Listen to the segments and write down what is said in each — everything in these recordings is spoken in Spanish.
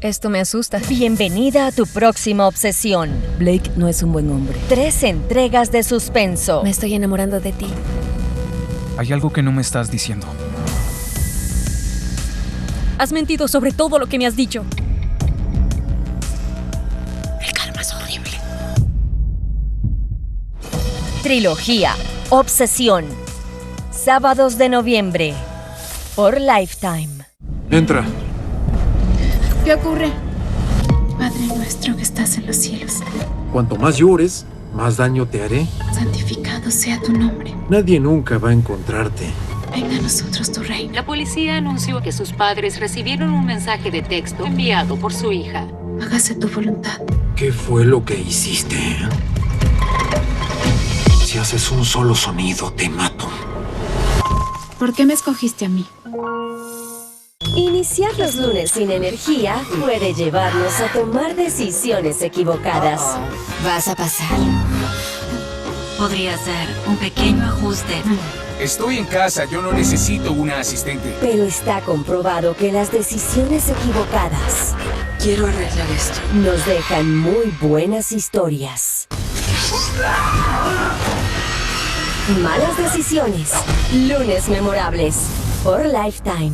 Esto me asusta. Bienvenida a tu próxima obsesión. Blake no es un buen hombre. 3 entregas de suspenso. Me estoy enamorando de ti. Hay algo que no me estás diciendo. Has mentido sobre todo lo que me has dicho. El karma es horrible. Trilogía Obsesión. Sábados de noviembre. Por Lifetime. Entra. ¿Qué ocurre? Padre nuestro que estás en los cielos, Cuanto más llores, más daño te haré. santificado sea tu nombre. Nadie nunca va a encontrarte. Venga a nosotros tu reino. La policía anunció que sus padres recibieron un mensaje de texto enviado por su hija. Hágase tu voluntad. ¿Qué fue lo que hiciste? Si haces un solo sonido, te mato. ¿Por qué me escogiste a mí? Iniciar los lunes sin energía puede llevarnos a tomar decisiones equivocadas. Vas a pasar. Podría ser un pequeño ajuste. Estoy en casa, yo no necesito una asistente. Pero está comprobado que las decisiones equivocadas Quiero arreglar esto. nos dejan muy buenas historias. Malas decisiones. Lunes memorables. Por Lifetime.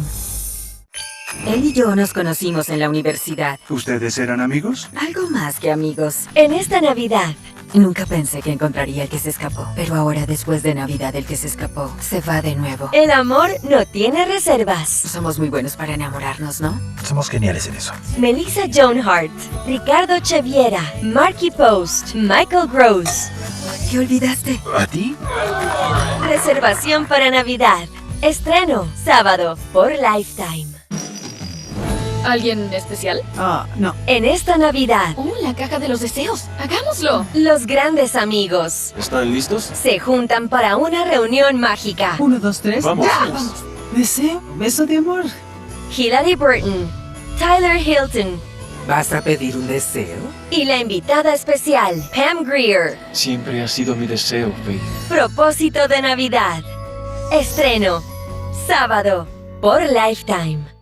Él y yo nos conocimos en la universidad. ¿Ustedes eran amigos? Algo más que amigos. En esta Navidad, Nunca pensé que encontraría el que se escapó. Pero ahora, después de Navidad, el que se escapó se va de nuevo. el amor no tiene reservas. Somos muy buenos para enamorarnos, ¿no? Somos geniales en eso. Melissa Joan Hart, Ricardo Cheviera, Marky Post, Michael Gross. ¿Qué olvidaste? ¿A ti? Reservación para Navidad. Estreno, sábado, por Lifetime. ¿Alguien especial? No. En esta Navidad, La caja de los deseos. ¡Hagámoslo! los grandes amigos ¿Están listos? se juntan para una reunión mágica. 1, 2, 3. Vamos. Deseo, beso de amor. Hilary Burton, Tyler Hilton ¿Vas a pedir un deseo? y la invitada especial, Pam Grier. Siempre ha sido mi deseo, Faith. Propósito de Navidad. Estreno, sábado, por Lifetime.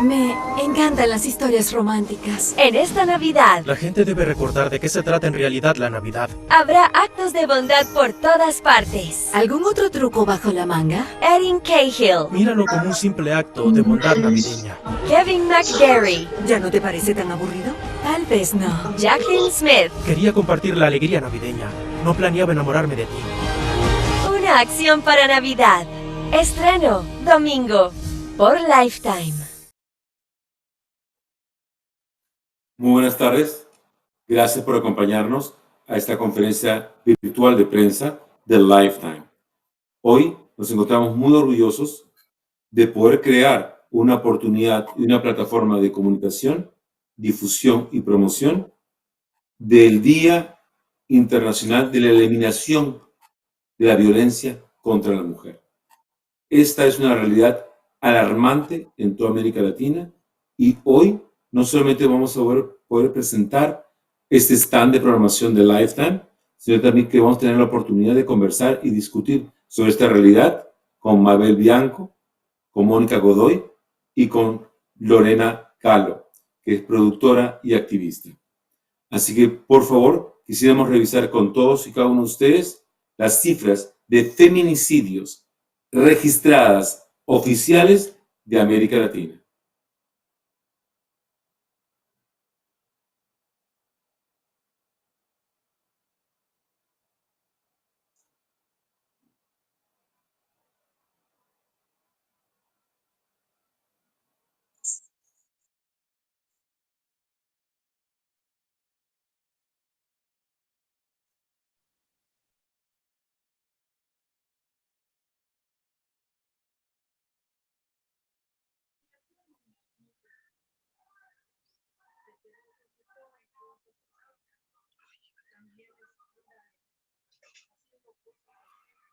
Me encantan las historias románticas. En esta Navidad, La gente debe recordar de qué se trata en realidad la Navidad. habrá actos de bondad por todas partes. ¿Algún otro truco bajo la manga? Erin Cahill, Míralo como un simple acto de bondad navideña. Kevin McGarry, ¿Ya no te parece tan aburrido? Tal vez no. Jacqueline Smith. Quería compartir la alegría navideña. No planeaba enamorarme de ti. Una acción para Navidad. Estreno, domingo, por Lifetime. Muy buenas tardes. Gracias por acompañarnos a esta conferencia virtual de prensa de Lifetime. Hoy nos encontramos muy orgullosos de poder crear una oportunidad y una plataforma de comunicación, difusión y promoción del Día Internacional de la Eliminación de la Violencia contra la Mujer. Esta es una realidad alarmante en toda América Latina y hoy no solamente vamos a poder presentar este stand de programación de Lifetime, sino también que vamos a tener la oportunidad de conversar y discutir sobre esta realidad con Mabel Bianco, con Mónica Godoy y con Lorena Calo, que es productora y activista. Así que, por favor, quisiéramos revisar con todos y cada uno de ustedes las cifras de feminicidios registradas oficiales de América Latina.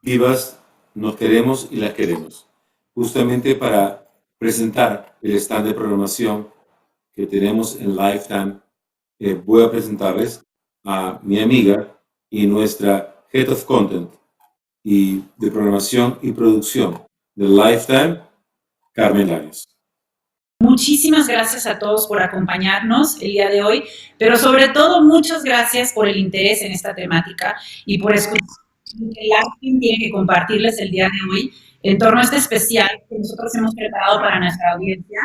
Vivas, nos queremos y las queremos. Justamente para presentar el stand de programación que tenemos en Lifetime, voy a presentarles a mi amiga y nuestra Head of Content y de programación y producción de Lifetime, Carmen Larios. Muchísimas gracias a todos por acompañarnos el día de hoy, pero sobre todo muchas gracias por el interés en esta temática y por escuchar lo que Lifetime tiene que compartirles el día de hoy en torno a este especial que nosotros hemos preparado para nuestra audiencia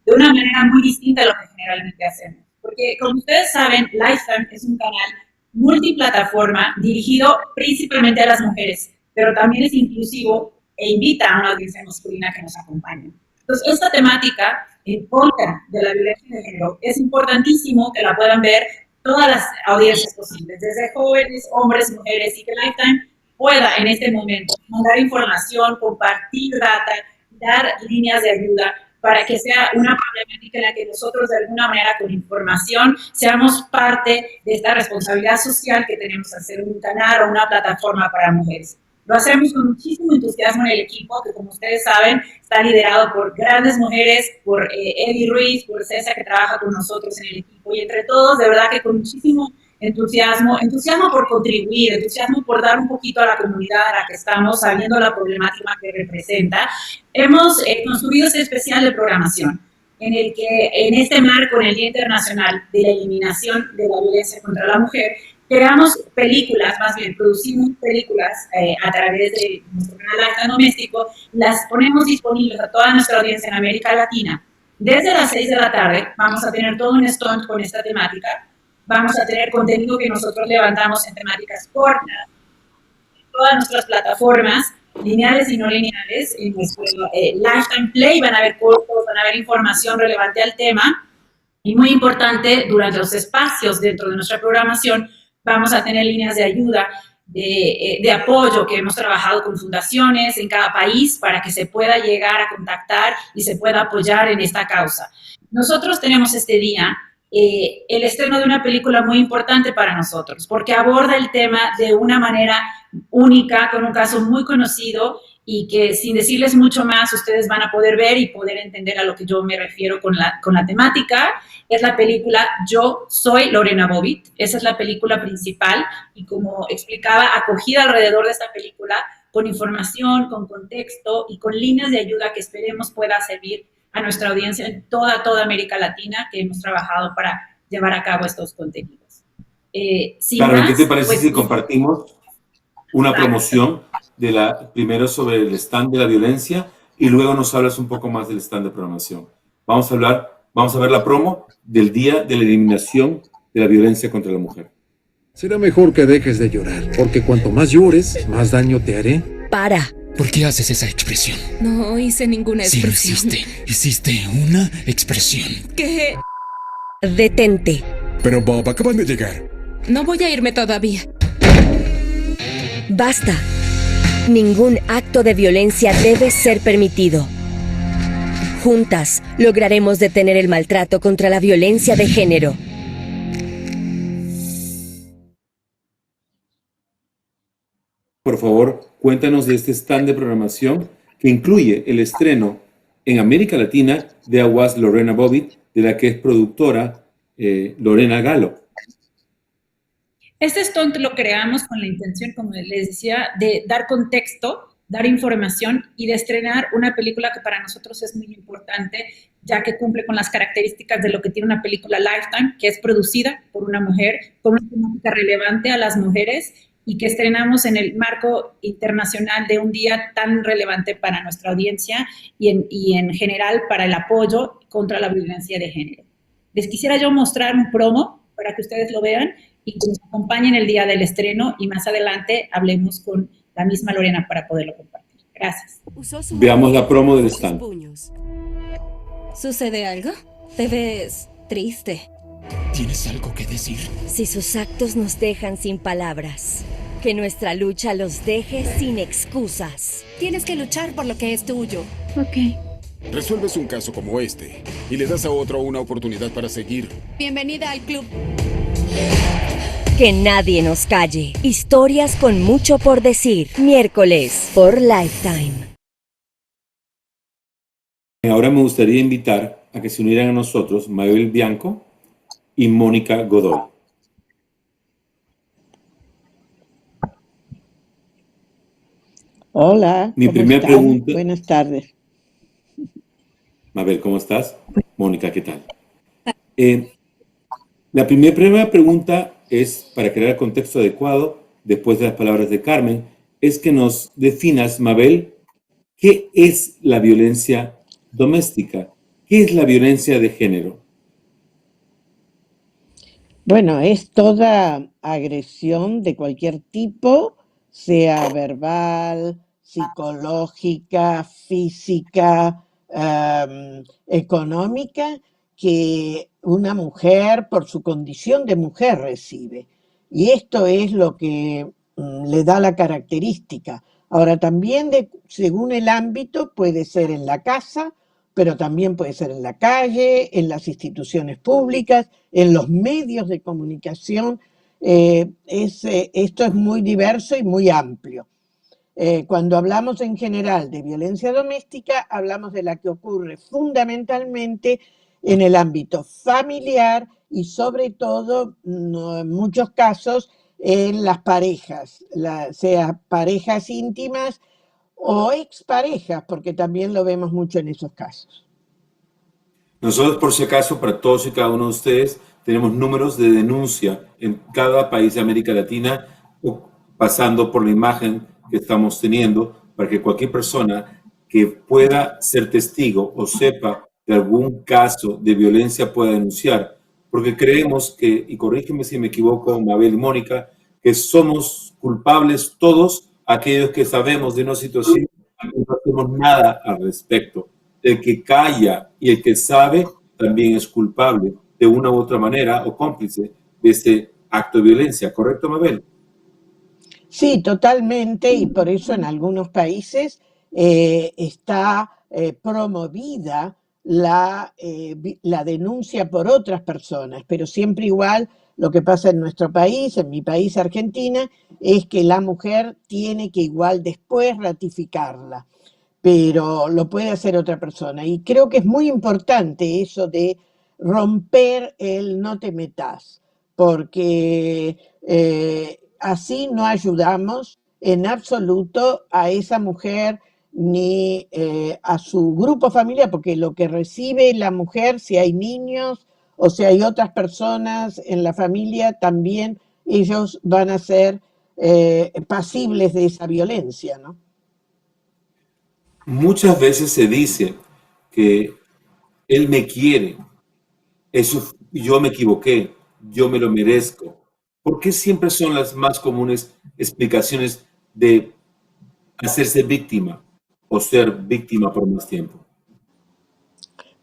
de una manera muy distinta a lo que generalmente hacemos. Porque, como ustedes saben, Lifetime es un canal multiplataforma dirigido principalmente a las mujeres, pero también es inclusivo e invita a una audiencia masculina que nos acompañe. Entonces, esta temática en contra de la violencia de género es importantísimo que la puedan ver todas las audiencias posibles, desde jóvenes, hombres, mujeres, y que Lifetime pueda en este momento mandar información, compartir data, dar líneas de ayuda para que sea una problemática en la que nosotros de alguna manera con información seamos parte de esta responsabilidad social que tenemos de hacer un canal o una plataforma para mujeres. Lo hacemos con muchísimo entusiasmo en el equipo, que como ustedes saben, está liderado por grandes mujeres, por Eddie Ruiz, por César, que trabaja con nosotros en el equipo, y entre todos, de verdad que con muchísimo entusiasmo por contribuir, entusiasmo por dar un poquito a la comunidad a la que estamos, sabiendo la problemática que representa. Hemos construido este especial de programación, en el que en este marco, en el Día Internacional de la Eliminación de la Violencia contra la Mujer, creamos películas, más bien producimos películas a través de nuestro canal Lifetime Doméstico, las ponemos disponibles a toda nuestra audiencia en América Latina. Desde las 6 de la tarde vamos a tener todo un stand con esta temática, vamos a tener contenido que nosotros levantamos en temáticas cortas, en todas nuestras plataformas, lineales y no lineales, en nuestro Lifetime Play van a haber cortos, van a haber información relevante al tema, y muy importante, durante los espacios dentro de nuestra programación, vamos a tener líneas de ayuda, de apoyo que hemos trabajado con fundaciones en cada país para que se pueda llegar a contactar y se pueda apoyar en esta causa. Nosotros tenemos este día el estreno de una película muy importante para nosotros, porque aborda el tema de una manera única, con un caso muy conocido y que sin decirles mucho más ustedes van a poder ver y poder entender a lo que yo me refiero con la temática. Es la película Yo soy Lorena Bobbitt. Esa es la película principal y, como explicaba, acogida alrededor de esta película con información, con contexto y con líneas de ayuda que esperemos pueda servir a nuestra audiencia en toda América Latina, que hemos trabajado para llevar a cabo estos contenidos. Claro, ¿qué te parece si compartimos una promoción primero sobre el stand de la violencia y luego nos hablas un poco más del stand de programación? Vamos a ver la promo del Día de la Eliminación de la Violencia contra la Mujer. Será mejor que dejes de llorar, porque cuanto más llores, más daño te haré. Para. ¿Por qué haces esa expresión? No hice ninguna expresión. Sí, hiciste una expresión. ¿Qué? Detente. Pero Bob, acaban de llegar. No voy a irme todavía. Basta. Ningún acto de violencia debe ser permitido. Juntas lograremos detener el maltrato contra la violencia de género. Por favor, cuéntanos de este stand de programación que incluye el estreno en América Latina de Aguas Lorena Bobbitt, de la que es productora Lorena Galo. Este stunt lo creamos con la intención, como les decía, de dar contexto, dar información y de estrenar una película que para nosotros es muy importante, ya que cumple con las características de lo que tiene una película Lifetime, que es producida por una mujer, con una temática relevante a las mujeres y que estrenamos en el marco internacional de un día tan relevante para nuestra audiencia y en general para el apoyo contra la violencia de género. Les quisiera yo mostrar un promo para que ustedes lo vean y que nos acompañen el día del estreno y más adelante hablemos con la misma Lorena para poderlo compartir. Gracias. Veamos la promo del stand. ¿Sucede algo? Te ves triste. ¿Tienes algo que decir? Si sus actos nos dejan sin palabras, que nuestra lucha los deje sin excusas. Tienes que luchar por lo que es tuyo. Ok. Resuelves un caso como este y le das a otro una oportunidad para seguir. Bienvenida al club. Que nadie nos calle. Historias con mucho por decir. Miércoles por Lifetime. Ahora me gustaría invitar a que se unieran a nosotros Mabel Bianco y Mónica Godoy. Hola. Mi primera pregunta. Buenas tardes. Mabel, ¿cómo estás? Mónica, ¿qué tal? La primera pregunta es, para crear el contexto adecuado, después de las palabras de Carmen, es que nos definas, Mabel, ¿qué es la violencia doméstica? ¿Qué es la violencia de género? Bueno, es toda agresión de cualquier tipo, sea verbal, psicológica, física, económica, que una mujer por su condición de mujer recibe. Y esto es lo que le da la característica. Ahora también según el ámbito puede ser en la casa, pero también puede ser en la calle, en las instituciones públicas, en los medios de comunicación. Esto es muy diverso y muy amplio. Cuando hablamos en general de violencia doméstica, hablamos de la que ocurre fundamentalmente en el ámbito familiar y sobre todo, en muchos casos, en las parejas, sea parejas íntimas o exparejas, porque también lo vemos mucho en esos casos. Nosotros, por si acaso, para todos y cada uno de ustedes, tenemos números de denuncia en cada país de América Latina, pasando por la imagen que estamos teniendo, para que cualquier persona que pueda ser testigo o sepa de algún caso de violencia pueda denunciar, porque creemos que, y corrígeme si me equivoco, Mabel y Mónica, que somos culpables todos aquellos que sabemos de una situación y no hacemos nada al respecto. El que calla y el que sabe también es culpable de una u otra manera o cómplice de este acto de violencia. ¿Correcto, Mabel? Sí, totalmente, y por eso en algunos países está promovida la denuncia por otras personas, pero siempre igual lo que pasa en nuestro país, en mi país, Argentina, es que la mujer tiene que igual después ratificarla, pero lo puede hacer otra persona. Y creo que es muy importante eso de romper el no te metas, porque así no ayudamos en absoluto a esa mujer ni a su grupo familiar, porque lo que recibe la mujer, si hay niños o si hay otras personas en la familia, también ellos van a ser pasibles de esa violencia, ¿no? Muchas veces se dice que él me quiere, eso, yo me equivoqué, yo me lo merezco. ¿Por qué siempre son las más comunes explicaciones de hacerse víctima o ser víctima por más tiempo?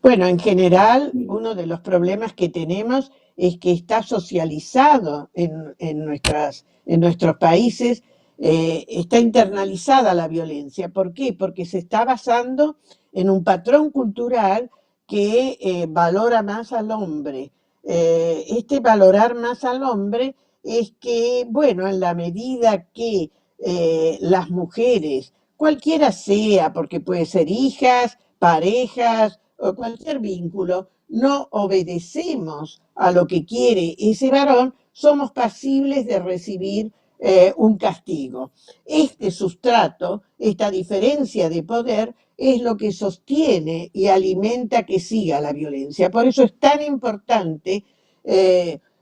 Bueno, en general, uno de los problemas que tenemos es que está socializado en nuestros países, está internalizada la violencia. ¿Por qué? Porque se está basando en un patrón cultural que valora más al hombre. Este valorar más al hombre es que, bueno, en la medida que las mujeres, cualquiera sea, porque puede ser hijas, parejas, o cualquier vínculo, no obedecemos a lo que quiere ese varón, somos pasibles de recibir un castigo. Este sustrato, esta diferencia de poder, es lo que sostiene y alimenta que siga la violencia. Por eso es tan importante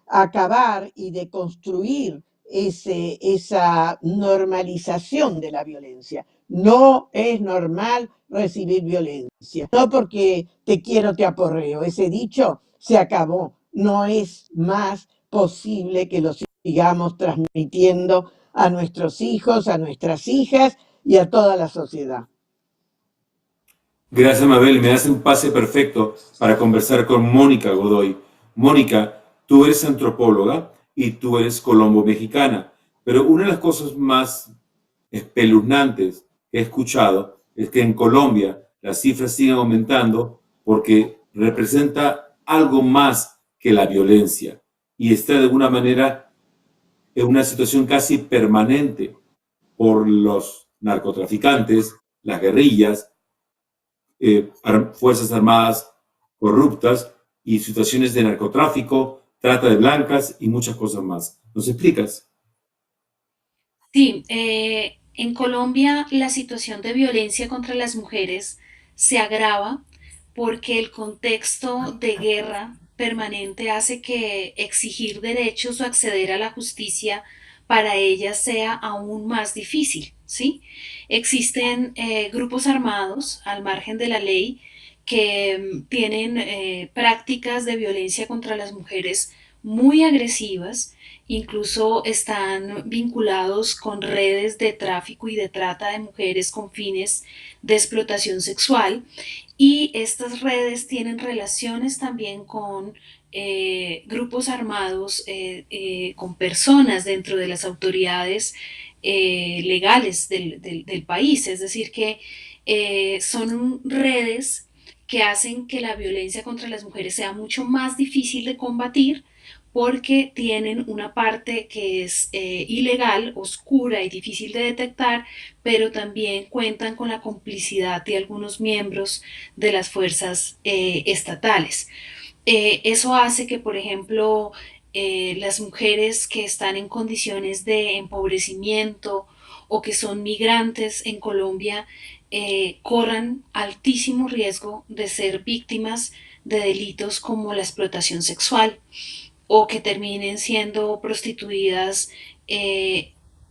acabar y deconstruir esa normalización de la violencia. No es normal recibir violencia. No porque te quiero, te aporreo. Ese dicho se acabó. No es más posible que lo sigamos transmitiendo a nuestros hijos, a nuestras hijas y a toda la sociedad. Gracias, Mabel. Me hace un pase perfecto para conversar con Mónica Godoy. Mónica, tú eres antropóloga y tú eres colombo-mexicana, pero una de las cosas más espeluznantes que he escuchado es que en Colombia las cifras siguen aumentando porque representa algo más que la violencia y está de alguna manera en una situación casi permanente por los narcotraficantes, las guerrillas, fuerzas armadas corruptas y situaciones de narcotráfico, trata de blancas y muchas cosas más. ¿Nos explicas? Sí, en Colombia la situación de violencia contra las mujeres se agrava porque el contexto de guerra permanente hace que exigir derechos o acceder a la justicia para ellas sea aún más difícil, ¿sí? Existen grupos armados al margen de la ley que tienen prácticas de violencia contra las mujeres muy agresivas, incluso están vinculados con redes de tráfico y de trata de mujeres con fines de explotación sexual, y estas redes tienen relaciones también con grupos armados, con personas dentro de las autoridades legales del país, es decir, que son redes que hacen que la violencia contra las mujeres sea mucho más difícil de combatir porque tienen una parte que es ilegal, oscura y difícil de detectar, pero también cuentan con la complicidad de algunos miembros de las fuerzas estatales. Eso hace que, por ejemplo, las mujeres que están en condiciones de empobrecimiento o que son migrantes en Colombia corran altísimo riesgo de ser víctimas de delitos como la explotación sexual o que terminen siendo prostituidas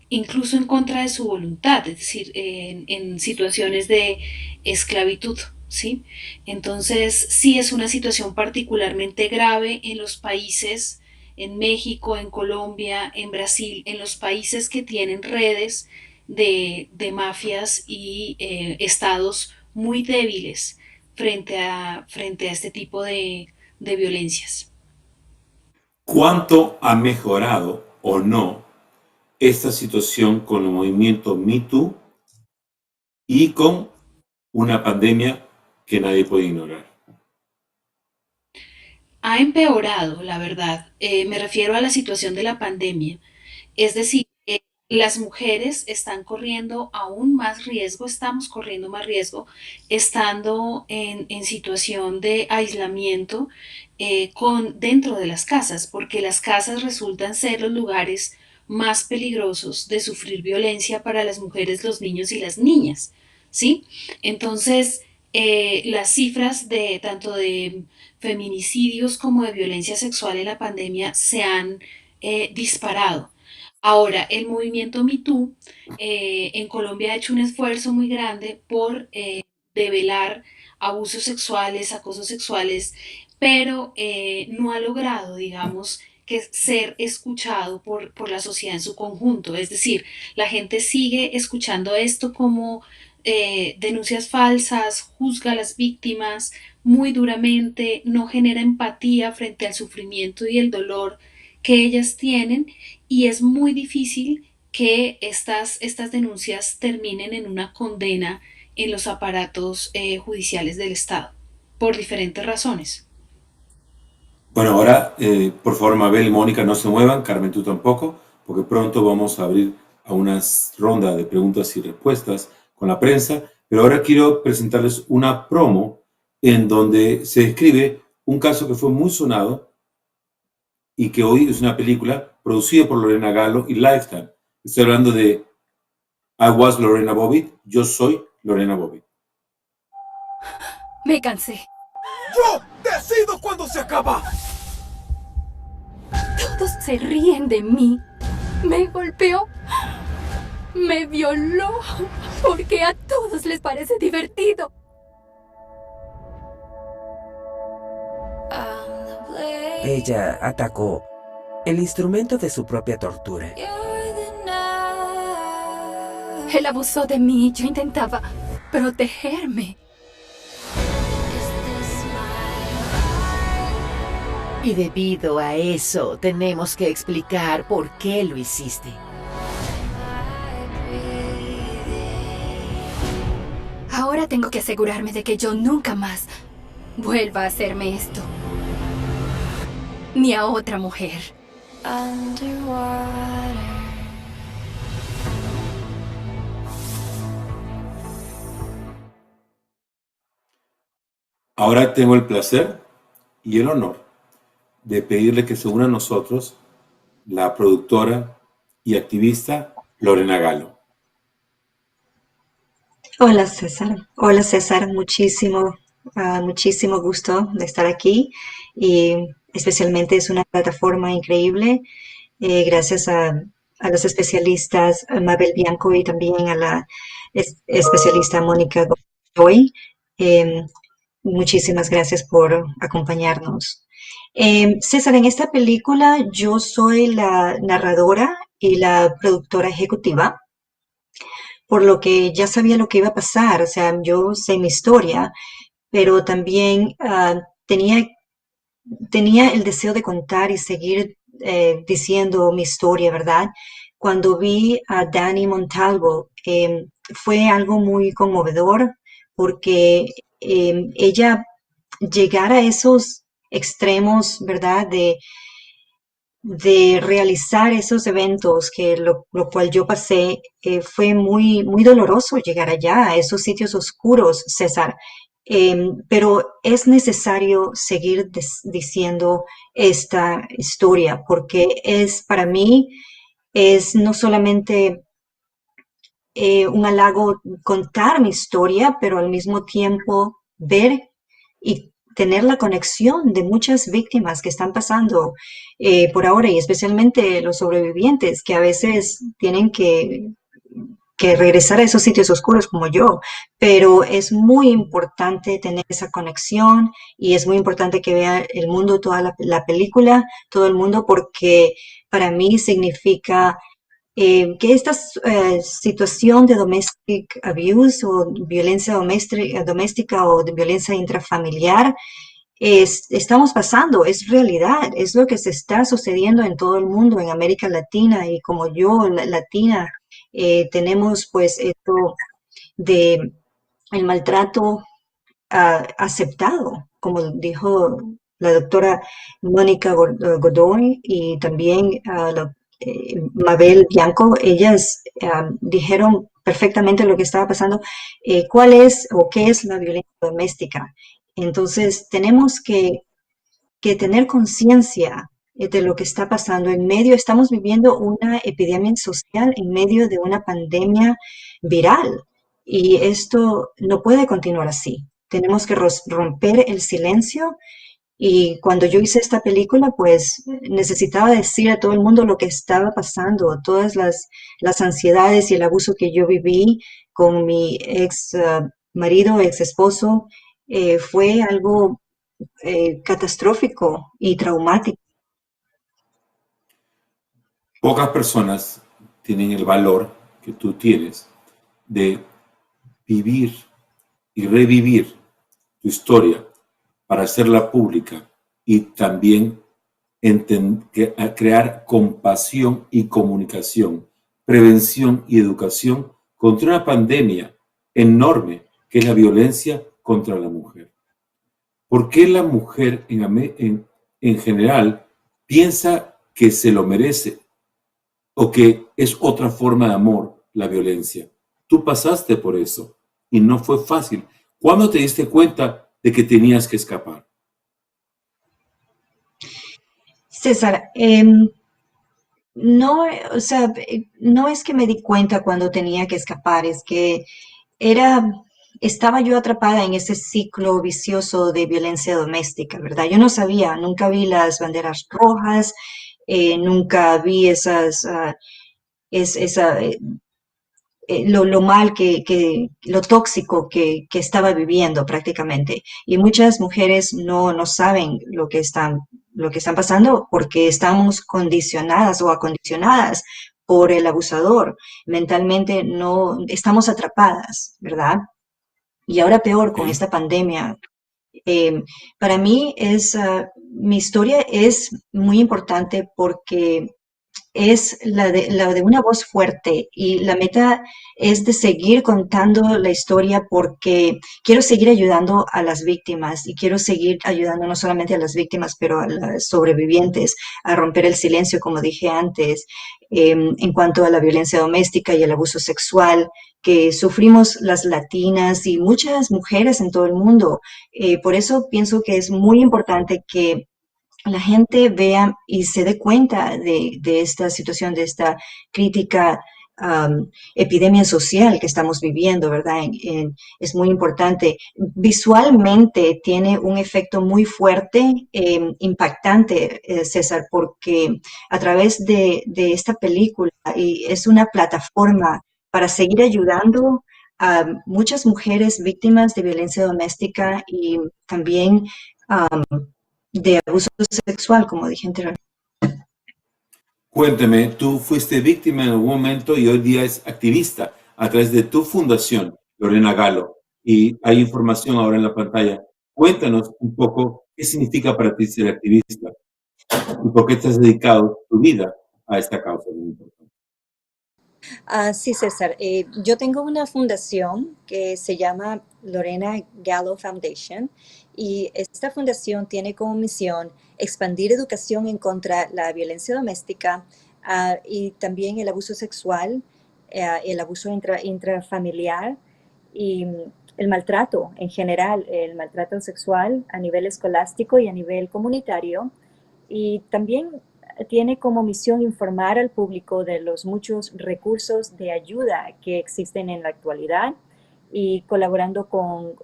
incluso en contra de su voluntad, es decir, en situaciones de esclavitud, ¿sí? Entonces, sí es una situación particularmente grave en los países, en México, en Colombia, en Brasil, en los países que tienen redes de mafias y estados muy débiles frente a este tipo de violencias. ¿Cuánto ha mejorado o no esta situación con el movimiento Me Too y con una pandemia que nadie puede ignorar? Ha empeorado, la verdad. Me refiero a la situación de la pandemia. Es decir, las mujeres están corriendo aún más riesgo, estamos corriendo más riesgo, estando en situación de aislamiento dentro de las casas, porque las casas resultan ser los lugares más peligrosos de sufrir violencia para las mujeres, los niños y las niñas, ¿sí? Entonces, las cifras de tanto de feminicidios como de violencia sexual en la pandemia se han disparado. Ahora, el movimiento Me Too en Colombia ha hecho un esfuerzo muy grande por develar abusos sexuales, acosos sexuales, pero no ha logrado, digamos, que ser escuchado por la sociedad en su conjunto. Es decir, la gente sigue escuchando esto como denuncias falsas, juzga a las víctimas muy duramente, no genera empatía frente al sufrimiento y el dolor que ellas tienen, y es muy difícil que estas denuncias terminen en una condena en los aparatos judiciales del Estado, por diferentes razones. Bueno, ahora, por favor, Mabel y Mónica, no se muevan, Carmen, tú tampoco, porque pronto vamos a abrir a una ronda de preguntas y respuestas con la prensa, pero ahora quiero presentarles una promo en donde se describe un caso que fue muy sonado y que hoy es una película producida por Lorena Galo y Lifetime. Estoy hablando de I Was Lorena Bobbitt, Yo Soy Lorena Bobbitt. Me cansé. ¡Yo decido cuándo se acaba! Todos se ríen de mí. Me golpeó. Me violó. Porque a todos les parece divertido. Ella atacó el instrumento de su propia tortura. Él abusó de mí. Yo intentaba protegerme. Y debido a eso, tenemos que explicar por qué lo hiciste. Ahora tengo que asegurarme de que yo nunca más vuelva a hacerme esto. Ni a otra mujer. Ahora tengo el placer y el honor de pedirle que se una a nosotros la productora y activista Lorena Galo. Hola César, muchísimo Muchísimo gusto de estar aquí y especialmente es una plataforma increíble. Gracias a los especialistas Mabel Bianco y también a la especialista Mónica Godoy. Eh, Muchísimas gracias por acompañarnos. César, en esta película yo soy la narradora y la productora ejecutiva, por lo que ya sabía lo que iba a pasar. O sea, yo sé mi historia, pero también tenía el deseo de contar y seguir diciendo mi historia, ¿verdad? Cuando vi a Dani Montalvo, fue algo muy conmovedor porque ella llegar a esos extremos, ¿verdad? De realizar esos eventos, que lo cual yo pasé, fue muy, muy doloroso llegar allá, a esos sitios oscuros, César. Pero es necesario seguir diciendo esta historia, porque es para mí, es no solamente un halago contar mi historia, pero al mismo tiempo ver y tener la conexión de muchas víctimas que están pasando por ahora, y especialmente los sobrevivientes que a veces tienen que regresar a esos sitios oscuros como yo, pero es muy importante tener esa conexión y es muy importante que vea el mundo, toda la película, todo el mundo, porque para mí significa que esta situación de domestic abuse o violencia doméstica o de violencia intrafamiliar estamos pasando, es realidad, es lo que se está sucediendo en todo el mundo, en América Latina, y como yo, latina, tenemos pues esto de el maltrato aceptado, como dijo la doctora Mónica Godoy y también Mabel Bianco. Ellas dijeron perfectamente lo que estaba pasando, cuál es o qué es la violencia doméstica. Entonces, tenemos que tener conciencia de lo que está pasando en medio. Estamos viviendo una epidemia social en medio de una pandemia viral, y esto no puede continuar así. Tenemos que romper el silencio, y cuando yo hice esta película, pues necesitaba decir a todo el mundo lo que estaba pasando, todas las ansiedades y el abuso que yo viví con mi ex marido, ex esposo. Fue algo catastrófico y traumático. Pocas personas tienen el valor que tú tienes de vivir y revivir tu historia para hacerla pública y también crear compasión y comunicación, prevención y educación contra una pandemia enorme que es la violencia contra la mujer. ¿Por qué la mujer en general piensa que se lo merece o que es otra forma de amor la violencia? Tú pasaste por eso y no fue fácil. ¿Cuándo te diste cuenta de que tenías que escapar? César, no, o sea, no es que me di cuenta cuando tenía que escapar, es que estaba yo atrapada en ese ciclo vicioso de violencia doméstica, ¿verdad? Yo no sabía, nunca vi las banderas rojas, nunca vi lo mal lo tóxico que estaba viviendo prácticamente. Y muchas mujeres no saben lo que están pasando porque estamos condicionadas o acondicionadas por el abusador. Mentalmente no estamos atrapadas, ¿verdad? Y ahora peor con esta pandemia. Para mí mi historia es muy importante porque es la de una voz fuerte, y la meta es de seguir contando la historia porque quiero seguir ayudando a las víctimas y quiero seguir ayudando no solamente a las víctimas, pero a las sobrevivientes a romper el silencio, como dije antes, en cuanto a la violencia doméstica y el abuso sexual que sufrimos las latinas y muchas mujeres en todo el mundo. Por eso pienso que es muy importante que la gente vea y se dé cuenta de esta situación, de esta crítica epidemia social que estamos viviendo, ¿verdad? Es muy importante. Visualmente tiene un efecto muy fuerte, impactante, César, porque a través de esta película y es una plataforma para seguir ayudando a muchas mujeres víctimas de violencia doméstica y también de abuso sexual, como dije anteriormente. Cuénteme, tú fuiste víctima en algún momento y hoy día es activista a través de tu fundación, Lorena Galo, y hay información ahora en la pantalla. Cuéntanos un poco qué significa para ti ser activista y por qué te has dedicado tu vida a esta causa muy importante. Sí, César. Yo tengo una fundación que se llama Lorena Gallo Foundation y esta fundación tiene como misión expandir educación en contra de la violencia doméstica y también el abuso sexual, el abuso intrafamiliar y el maltrato en general, el maltrato sexual a nivel escolástico y a nivel comunitario. Y también tiene como misión informar al público de los muchos recursos de ayuda que existen en la actualidad y colaborando con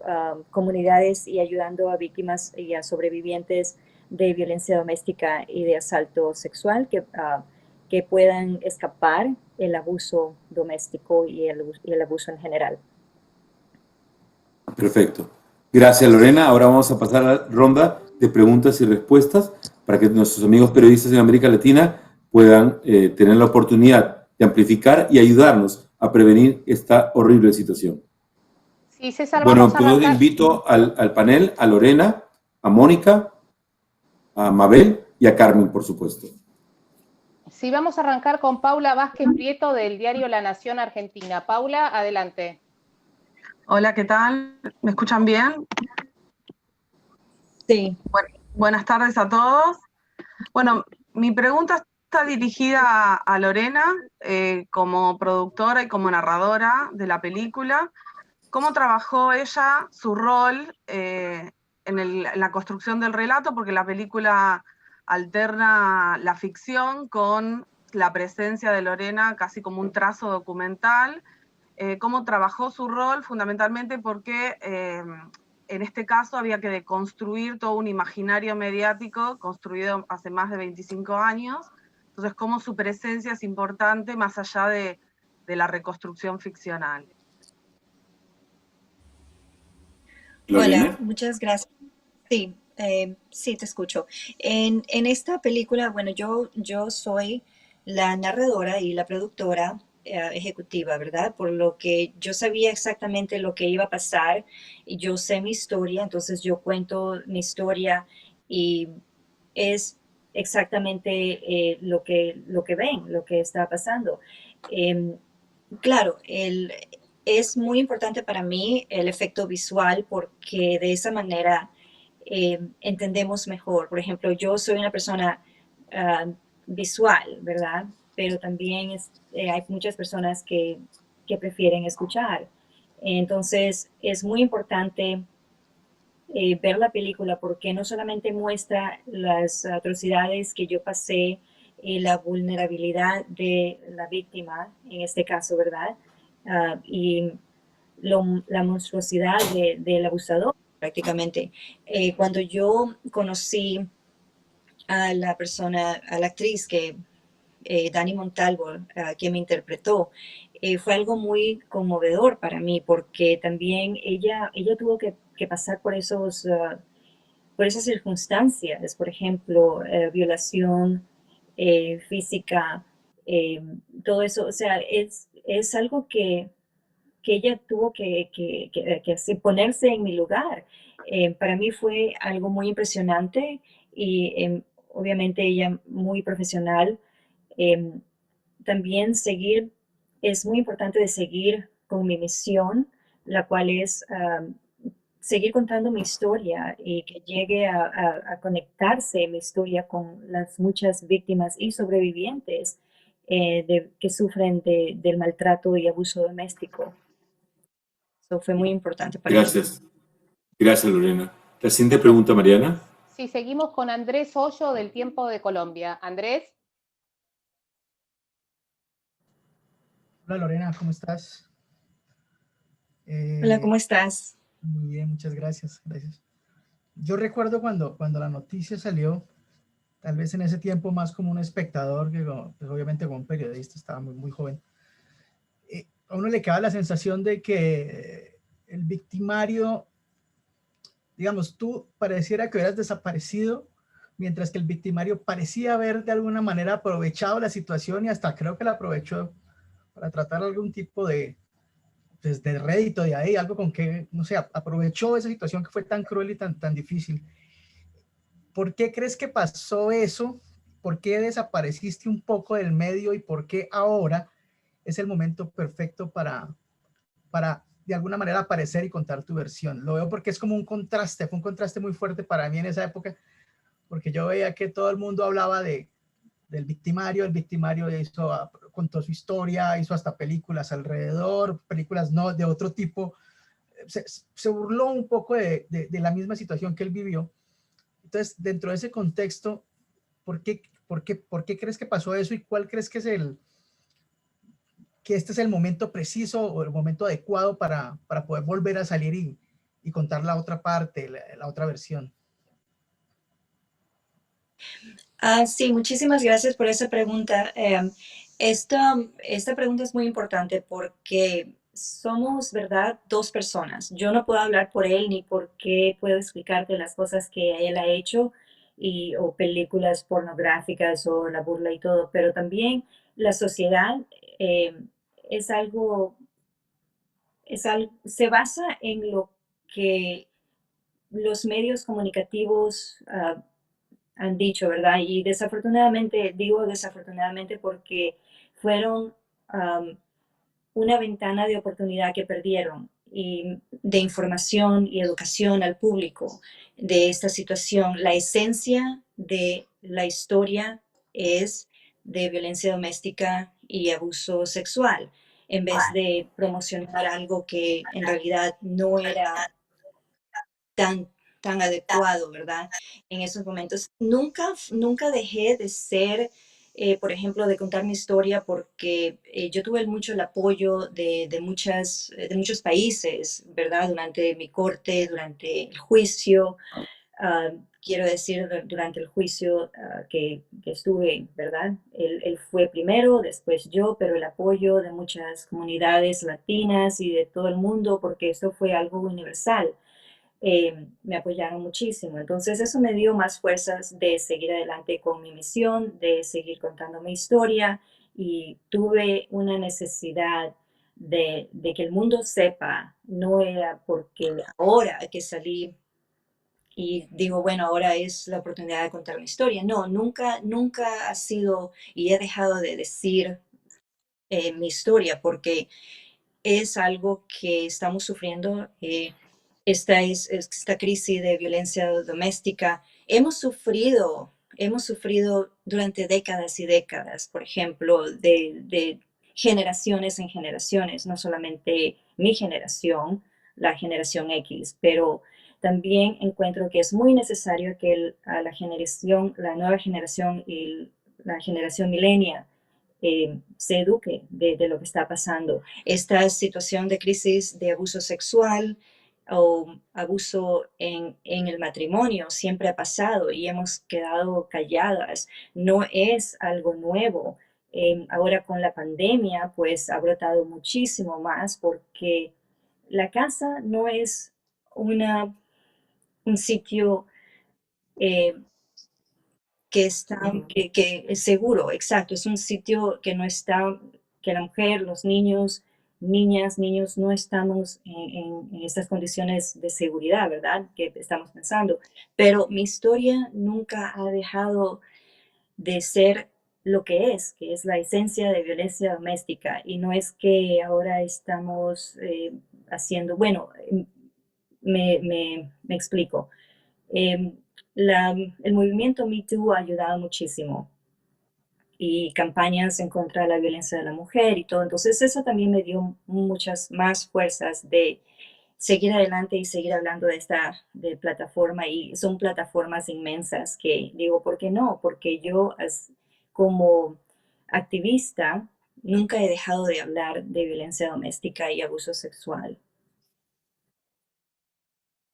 comunidades y ayudando a víctimas y a sobrevivientes de violencia doméstica y de asalto sexual que puedan escapar el abuso doméstico y el abuso en general. Perfecto. Gracias, Lorena. Ahora vamos a pasar a la ronda de preguntas y respuestas para que nuestros amigos periodistas en América Latina puedan tener la oportunidad de amplificar y ayudarnos a prevenir esta horrible situación. Sí, César, Bueno, vamos a pues arrancar. invito al panel, a Lorena, a Mónica, a Mabel y a Carmen, por supuesto. Sí, vamos a arrancar con Paula Vázquez Prieto del diario La Nación Argentina. Paula, adelante. Hola, ¿qué tal? ¿Me escuchan bien? Sí. Buenas tardes a todos. Bueno, mi pregunta está dirigida a Lorena como productora y como narradora de la película. ¿Cómo trabajó ella su rol en la construcción del relato? Porque la película alterna la ficción con la presencia de Lorena casi como un trazo documental. ¿Cómo trabajó su rol? Fundamentalmente porque en este caso había que deconstruir todo un imaginario mediático construido hace más de 25 años. Entonces, cómo su presencia es importante más allá de la reconstrucción ficcional. Hola, muchas gracias. Sí, sí, te escucho. En esta película, bueno, yo soy la narradora y la productora ejecutiva, ¿verdad? Por lo que yo sabía exactamente lo que iba a pasar y yo sé mi historia, entonces yo cuento mi historia y es exactamente lo que ven, lo que está pasando. Claro, es muy importante para mí el efecto visual porque de esa manera entendemos mejor. Por ejemplo, yo soy una persona visual, ¿verdad? Pero también hay muchas personas que prefieren escuchar. Entonces, es muy importante ver la película porque no solamente muestra las atrocidades que yo pasé, la vulnerabilidad de la víctima, en este caso, ¿verdad? Y la monstruosidad del abusador, prácticamente. Cuando yo conocí a la persona, a la actriz Dani Montalvo, que me interpretó, fue algo muy conmovedor para mí porque también ella tuvo que pasar por por esas circunstancias, por ejemplo, violación física, todo eso, o sea, es algo que ella tuvo que hacer, ponerse en mi lugar. Para mí fue algo muy impresionante y obviamente ella muy profesional. Em, También es muy importante de seguir con mi misión, la cual es seguir contando mi historia y que llegue a conectarse mi historia con las muchas víctimas y sobrevivientes que sufren del maltrato y abuso doméstico. Eso fue muy importante para mí. Gracias. Gracias, Lorena. La siguiente pregunta, Mariana. Sí, seguimos con Andrés Hoyo del Tiempo de Colombia. Andrés. Hola Lorena, ¿cómo estás? Hola, ¿cómo estás? Muy bien, muchas gracias, gracias. Yo recuerdo cuando la noticia salió, tal vez en ese tiempo más como un espectador que pues, obviamente como un periodista, estaba muy joven. A uno le queda la sensación de que el victimario, digamos, tú pareciera que hubieras desaparecido, mientras que el victimario parecía haber de alguna manera aprovechado la situación y hasta creo que la aprovechó para tratar algún tipo pues, de rédito de ahí, algo con que, no sé, aprovechó esa situación que fue tan cruel y tan difícil. ¿Por qué crees que pasó eso? ¿Por qué desapareciste un poco del medio y por qué ahora es el momento perfecto para de alguna manera aparecer y contar tu versión? Lo veo porque es como un contraste, fue un contraste muy fuerte para mí en esa época, porque yo veía que todo el mundo hablaba del victimario, el victimario hizo, contó su historia, hizo hasta películas alrededor, películas no de otro tipo, se burló un poco de la misma situación que él vivió. Entonces, dentro de ese contexto, ¿por qué crees que pasó eso y cuál crees que es que este es el momento preciso o el momento adecuado para poder volver a salir y contar la otra parte, la otra versión? Sí, muchísimas gracias por esa pregunta. Esta pregunta es muy importante porque somos, ¿verdad?, dos personas. Yo no puedo hablar por él ni por qué puedo explicarte las cosas que él ha hecho o películas pornográficas o la burla y todo, pero también la sociedad eh, es algo, se basa en lo que los medios comunicativos han dicho, ¿verdad? Y desafortunadamente, digo desafortunadamente porque fueron una ventana de oportunidad que perdieron y de información y educación al público de esta situación. La esencia de la historia es de violencia doméstica y abuso sexual, en vez de promocionar algo que en realidad no era tan, tan adecuado, ¿verdad? En esos momentos. Nunca dejé de ser, por ejemplo, de contar mi historia porque yo tuve mucho el apoyo de muchos países, ¿verdad? Durante mi corte, durante el juicio. Quiero decir, durante el juicio que estuve, ¿verdad? Él fue primero, después yo, pero el apoyo de muchas comunidades latinas y de todo el mundo, porque esto fue algo universal. Me apoyaron muchísimo. Entonces eso me dio más fuerzas de seguir adelante con mi misión, de seguir contando mi historia y tuve una necesidad de que el mundo sepa, no era porque ahora que salí y digo, bueno, ahora es la oportunidad de contar mi historia. No, nunca ha sido y he dejado de decir mi historia porque es algo que estamos sufriendo. Esta crisis de violencia doméstica. Hemos sufrido durante décadas y décadas, por ejemplo, de generaciones en generaciones, no solamente mi generación, la generación X, pero también encuentro que es muy necesario que a la nueva generación y la generación millennial se eduque de lo que está pasando. Esta situación de crisis de abuso sexual o abuso en el matrimonio siempre ha pasado y hemos quedado calladas. No es algo nuevo. Ahora con la pandemia, pues ha brotado muchísimo más porque la casa no es un sitio eh, que es seguro, exacto, es un sitio que no está, que la mujer, los niños, niñas, niños, no estamos en estas condiciones de seguridad, ¿verdad? Que estamos pensando. Pero mi historia nunca ha dejado de ser lo que es la esencia de violencia doméstica. Y no es que ahora estamos haciendo, bueno, me explico. Eh, el movimiento Me Too ha ayudado muchísimo y campañas en contra de la violencia de la mujer y todo. Entonces eso también me dio muchas más fuerzas de seguir adelante y seguir hablando de plataforma y son plataformas inmensas que digo, ¿por qué no? Porque yo como activista nunca he dejado de hablar de violencia doméstica y abuso sexual.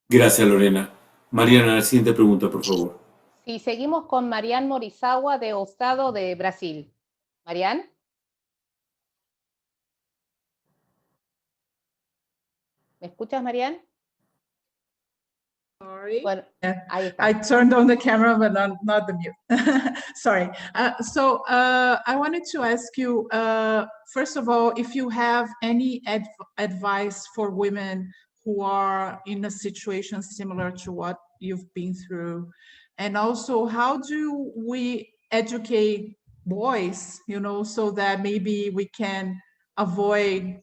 Gracias, Lorena. Mariana, la siguiente pregunta, por favor. Sí, seguimos con Marian Morizawa de Estado de Brasil. Marian. ¿Me escuchas, Marian? Sorry. Bueno, ahí está. I turned on the camera, but not the mute. Sorry. I wanted to ask you, first of all, if you have any advice for women who are in a situation similar to what you've been through, and also how do we educate boys, so that maybe we can avoid,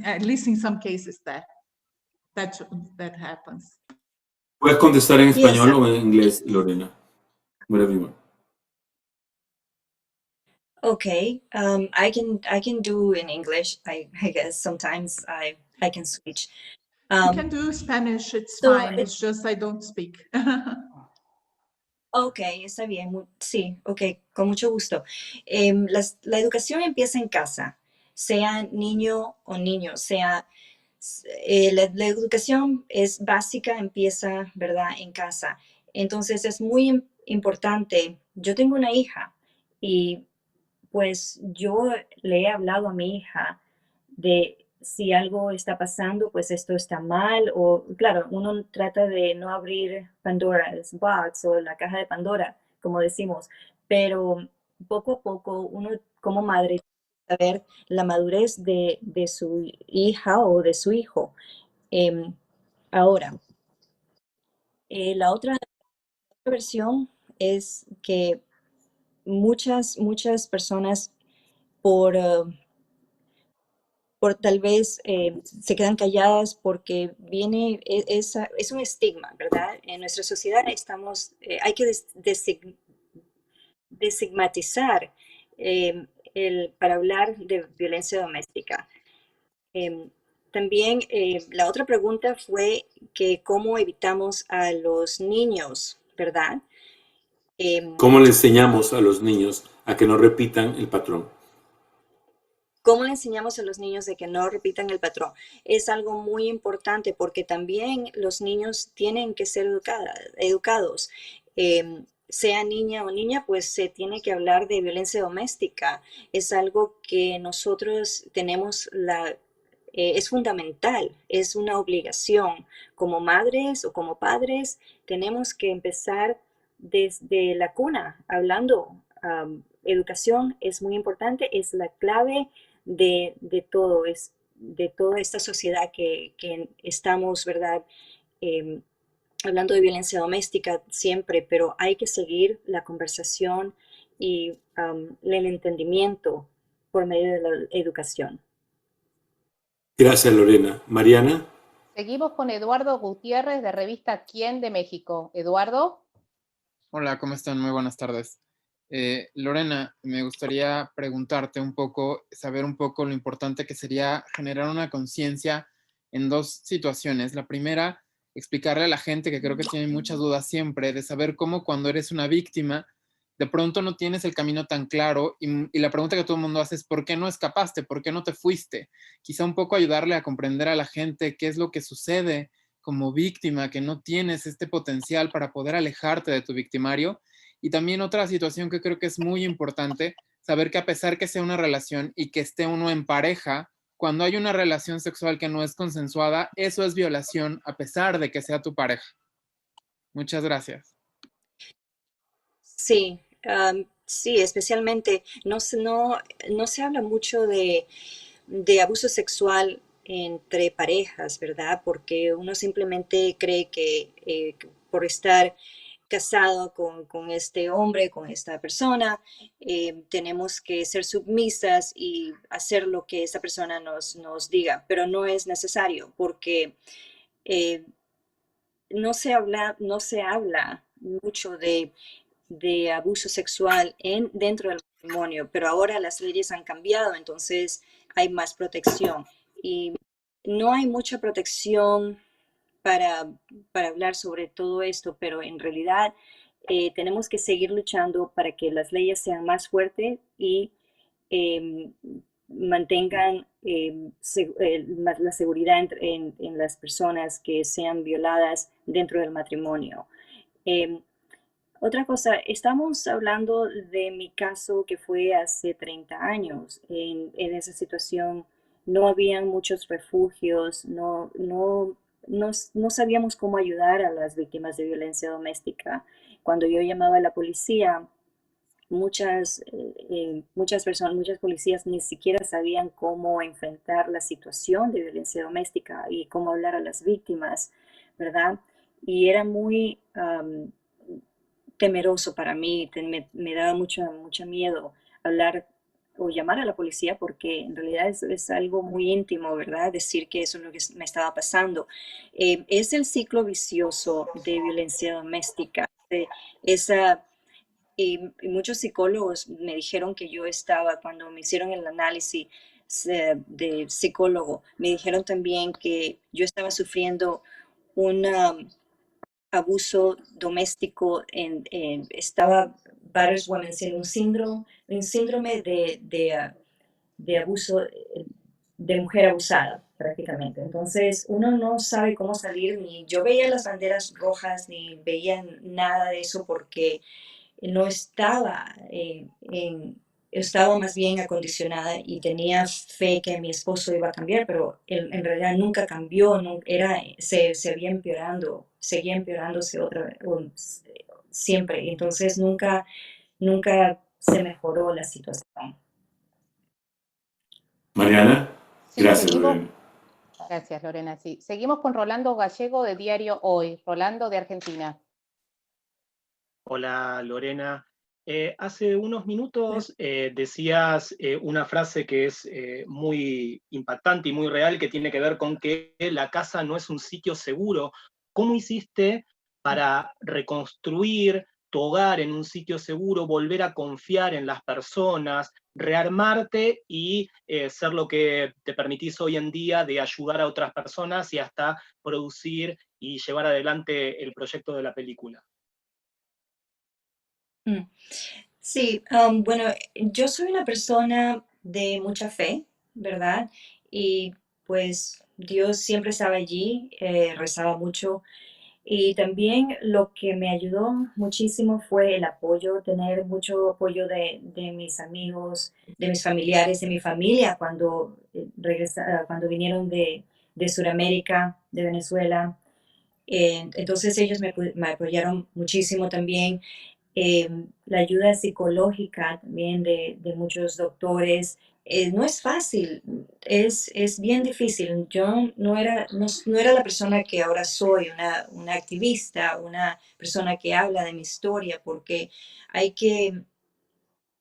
at least in some cases, that happens. Puedes contestar en Yes, español o en inglés, Lorena. Whatever you want. Okay, I can do in English. I guess sometimes I can switch. You can do Spanish, it's so fine. It's just I don't speak. Ok, está bien, sí, ok, con mucho gusto. La educación empieza en casa, sea niño o niño, la educación es básica, empieza, ¿verdad?, en casa. Entonces es muy importante. Yo tengo una hija y pues yo le he hablado a mi hija de si algo está pasando, pues esto está mal, o claro, uno trata de no abrir Pandora's box o la caja de Pandora, como decimos, pero poco a poco uno como madre saber la madurez de su hija o de su hijo. Ahora, la otra versión es que muchas personas por tal vez se quedan calladas porque viene es un estigma, ¿verdad? En nuestra sociedad hay que desestigmatizar para hablar de violencia doméstica. También la otra pregunta fue que cómo evitamos a los niños, ¿verdad? ¿Cómo le enseñamos a los niños a que no repitan el patrón? ¿Cómo le enseñamos a los niños de que no repitan el patrón? Es algo muy importante porque también los niños tienen que ser educados. Sea niña o niña, pues se tiene que hablar de violencia doméstica. Es algo que nosotros tenemos es fundamental, es una obligación. Como madres o como padres, tenemos que empezar desde la cuna, hablando. Educación es muy importante, es la clave de todo, de toda esta sociedad que estamos, ¿verdad? Hablando de violencia doméstica siempre, pero hay que seguir la conversación y el entendimiento por medio de la educación. Gracias, Lorena. Mariana. Seguimos con Eduardo Gutiérrez de Revista Quién de México. Eduardo. Hola, ¿cómo están? Muy buenas tardes. Lorena, me gustaría preguntarte un poco, saber un poco lo importante que sería generar una conciencia en dos situaciones. La primera, explicarle a la gente que creo que tiene muchas dudas siempre de saber cómo cuando eres una víctima, de pronto no tienes el camino tan claro y la pregunta que todo el mundo hace es ¿por qué no escapaste? ¿Por qué no te fuiste? Quizá un poco ayudarle a comprender a la gente qué es lo que sucede como víctima, que no tienes este potencial para poder alejarte de tu victimario. Y también otra situación que creo que es muy importante, saber que a pesar que sea una relación y que esté uno en pareja, cuando hay una relación sexual que no es consensuada, eso es violación a pesar de que sea tu pareja. Muchas gracias. Sí, sí, especialmente no se habla mucho de abuso sexual entre parejas, ¿verdad? Porque uno simplemente cree que por estar casado con este hombre, con esta persona, tenemos que ser submisas y hacer lo que esa persona nos diga, pero no es necesario porque no se habla mucho de abuso sexual dentro del matrimonio, pero ahora las leyes han cambiado, entonces hay más protección y no hay mucha protección para hablar sobre todo esto, pero en realidad tenemos que seguir luchando para que las leyes sean más fuertes y mantengan la seguridad en las personas que sean violadas dentro del matrimonio. Otra cosa, estamos hablando de mi caso que fue hace 30 años. En esa situación no habían muchos refugios, no sabíamos cómo ayudar a las víctimas de violencia doméstica. Cuando yo llamaba a la policía, muchas personas, muchas policías ni siquiera sabían cómo enfrentar la situación de violencia doméstica y cómo hablar a las víctimas, ¿verdad? Y era muy temeroso para mí, me daba mucho miedo hablar o llamar a la policía porque en realidad es algo muy íntimo, ¿verdad? Decir que eso es lo que me estaba pasando. Es el ciclo vicioso de violencia doméstica. Y muchos psicólogos me dijeron que yo estaba, cuando me hicieron el análisis de psicólogo, me dijeron también que yo estaba sufriendo un abuso doméstico, estaba Battered Women, un síndrome de abuso de mujer abusada prácticamente. Entonces uno no sabe cómo salir, ni yo veía las banderas rojas, ni veía nada de eso porque no estaba estaba más bien acondicionada y tenía fe que mi esposo iba a cambiar, pero él en realidad nunca cambió, seguía empeorando, seguía empeorándose siempre. Entonces nunca se mejoró la situación. Mariana, Sí, gracias, seguimos. Lorena. Gracias, Lorena. Sí, seguimos con Rolando Gallego de Diario Hoy. Rolando, de Argentina. Hola, Lorena. Hace unos minutos decías una frase que es muy impactante y muy real, que tiene que ver con que la casa no es un sitio seguro. ¿Cómo hiciste para reconstruir tu hogar en un sitio seguro, volver a confiar en las personas, rearmarte y ser lo que te permitís hoy en día de ayudar a otras personas y hasta producir y llevar adelante el proyecto de la película? Sí, bueno, yo soy una persona de mucha fe, ¿verdad? Y pues Dios siempre estaba allí, rezaba mucho. Y también lo que me ayudó muchísimo fue el apoyo, tener mucho apoyo de mis amigos, de mis familiares, de mi familia cuando cuando vinieron de Sudamérica, de Venezuela. Entonces ellos me apoyaron muchísimo también. La ayuda psicológica también de muchos doctores. No es fácil, es bien difícil. Yo no era la persona que ahora soy, una activista, una persona que habla de mi historia, porque hay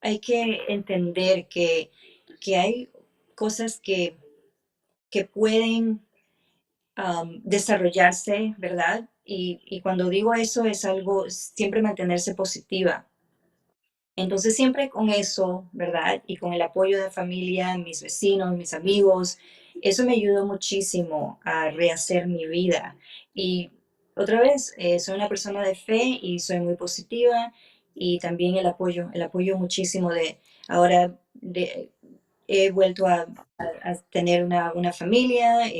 hay que entender que hay cosas que pueden desarrollarse, ¿verdad? Y cuando digo eso es algo, siempre mantenerse positiva. Entonces siempre con eso, ¿verdad? Y con el apoyo de familia, mis vecinos, mis amigos, eso me ayudó muchísimo a rehacer mi vida. Y otra vez, soy una persona de fe y soy muy positiva y también el apoyo muchísimo de ahora he vuelto a tener una familia,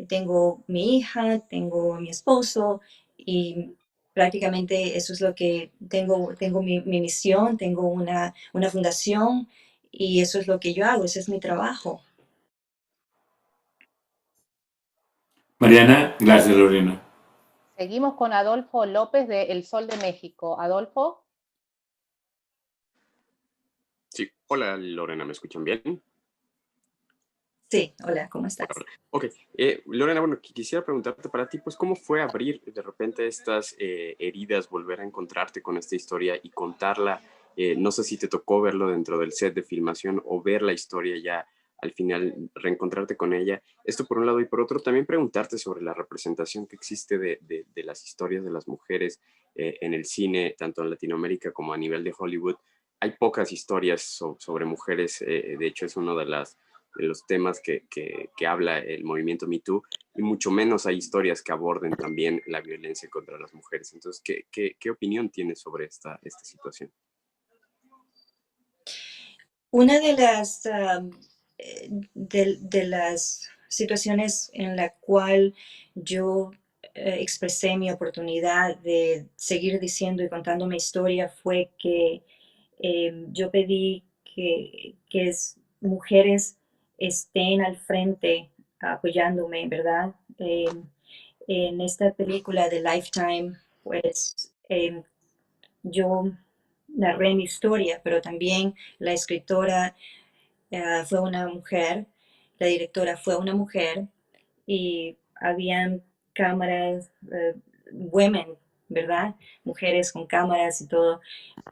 tengo mi hija, tengo mi esposo y prácticamente eso es lo que tengo mi misión, tengo una fundación y eso es lo que yo hago, ese es mi trabajo. Mariana, gracias, Lorena. Seguimos con Adolfo López de El Sol de México. Adolfo. Sí, hola Lorena, ¿me escuchan bien? Sí, hola, ¿cómo estás? Ok, Lorena, bueno, quisiera preguntarte para ti, pues, ¿cómo fue abrir de repente estas heridas, volver a encontrarte con esta historia y contarla? No sé si te tocó verlo dentro del set de filmación o ver la historia ya al final, reencontrarte con ella. Esto por un lado, y por otro también preguntarte sobre la representación que existe de las historias de las mujeres en el cine, tanto en Latinoamérica como a nivel de Hollywood. Hay pocas historias sobre mujeres, de hecho es uno de los temas que habla el movimiento Me Too, y mucho menos hay historias que aborden también la violencia contra las mujeres. Entonces, ¿qué opinión tienes sobre esta situación? Una de las, de las situaciones en la cual yo expresé mi oportunidad de seguir diciendo y contando mi historia fue que yo pedí que mujeres estén al frente apoyándome, ¿verdad? En esta película de Lifetime, pues yo narré mi historia, pero también la escritora fue una mujer, la directora fue una mujer y habían cámaras, women, ¿verdad? Mujeres con cámaras y todo,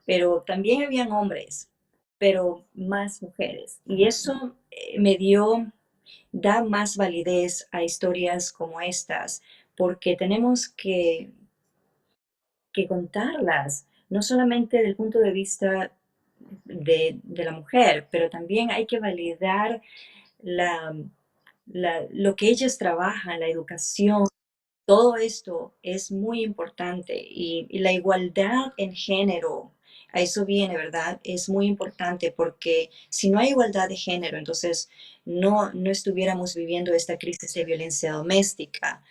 pero también habían hombres, pero más mujeres. Y eso da más validez a historias como estas, porque tenemos que contarlas, no solamente desde el punto de vista de la mujer, pero también hay que validar lo que ellas trabajan, la educación. Todo esto es muy importante y la igualdad en género, a eso viene, ¿verdad? Es muy importante porque si no hay igualdad de género, entonces no estuviéramos viviendo esta crisis de violencia doméstica.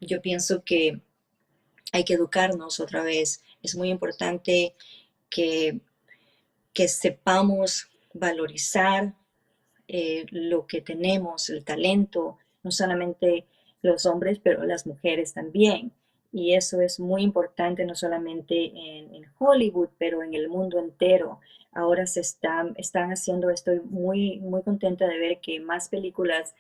Yo pienso que hay que educarnos otra vez. Es muy importante que sepamos valorizar lo que tenemos, el talento, no solamente los hombres, pero las mujeres también. Y eso es muy importante no solamente en Hollywood, pero en el mundo entero. Ahora están haciendo, estoy muy, muy contenta de ver que más películas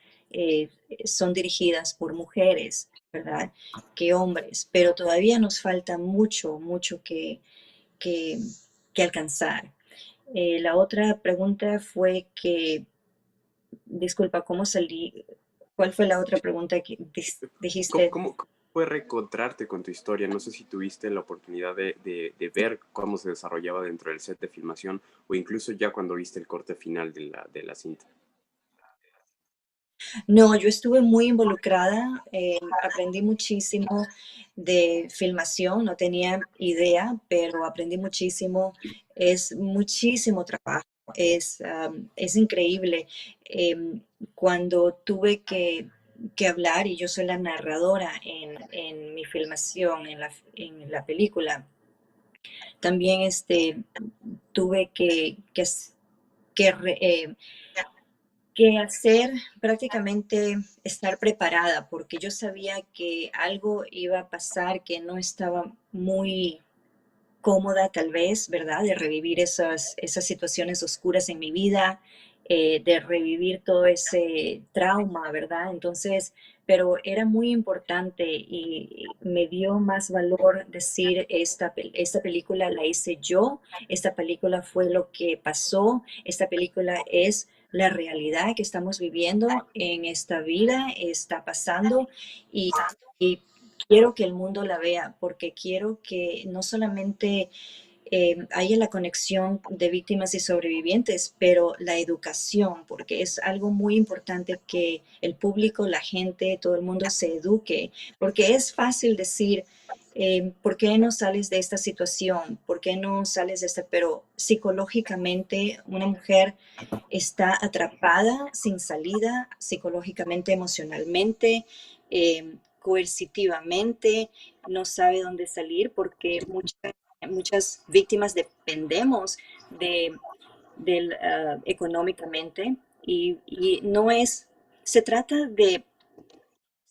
son dirigidas por mujeres, ¿verdad? Que hombres, pero todavía nos falta mucho, mucho que alcanzar. La otra pregunta fue disculpa, ¿cómo salí? ¿Cuál fue la otra pregunta que dijiste? ¿Cómo fue reencontrarte con tu historia? No sé si tuviste la oportunidad de ver cómo se desarrollaba dentro del set de filmación o incluso ya cuando viste el corte final de la cinta. No, yo estuve muy involucrada, aprendí muchísimo de filmación, no tenía idea, pero aprendí muchísimo, es muchísimo trabajo, es increíble. Cuando tuve que hablar, y yo soy la narradora en mi filmación, en la película, también tuve que hacer prácticamente estar preparada, porque yo sabía que algo iba a pasar, que no estaba muy cómoda tal vez, ¿verdad? De revivir esas situaciones oscuras en mi vida, de revivir todo ese trauma, ¿verdad? Entonces, pero era muy importante y me dio más valor decir, esta película la hice yo, esta película fue lo que pasó, esta película es la realidad que estamos viviendo en esta vida, está pasando y quiero que el mundo la vea, porque quiero que no solamente haya la conexión de víctimas y sobrevivientes, pero la educación, porque es algo muy importante que el público, la gente, todo el mundo se eduque, porque es fácil decir, ¿por qué no sales de esta situación? ¿Por qué no sales de esta? Pero psicológicamente una mujer está atrapada, sin salida, psicológicamente, emocionalmente, coercitivamente, no sabe dónde salir porque muchas víctimas dependemos económicamente y se trata de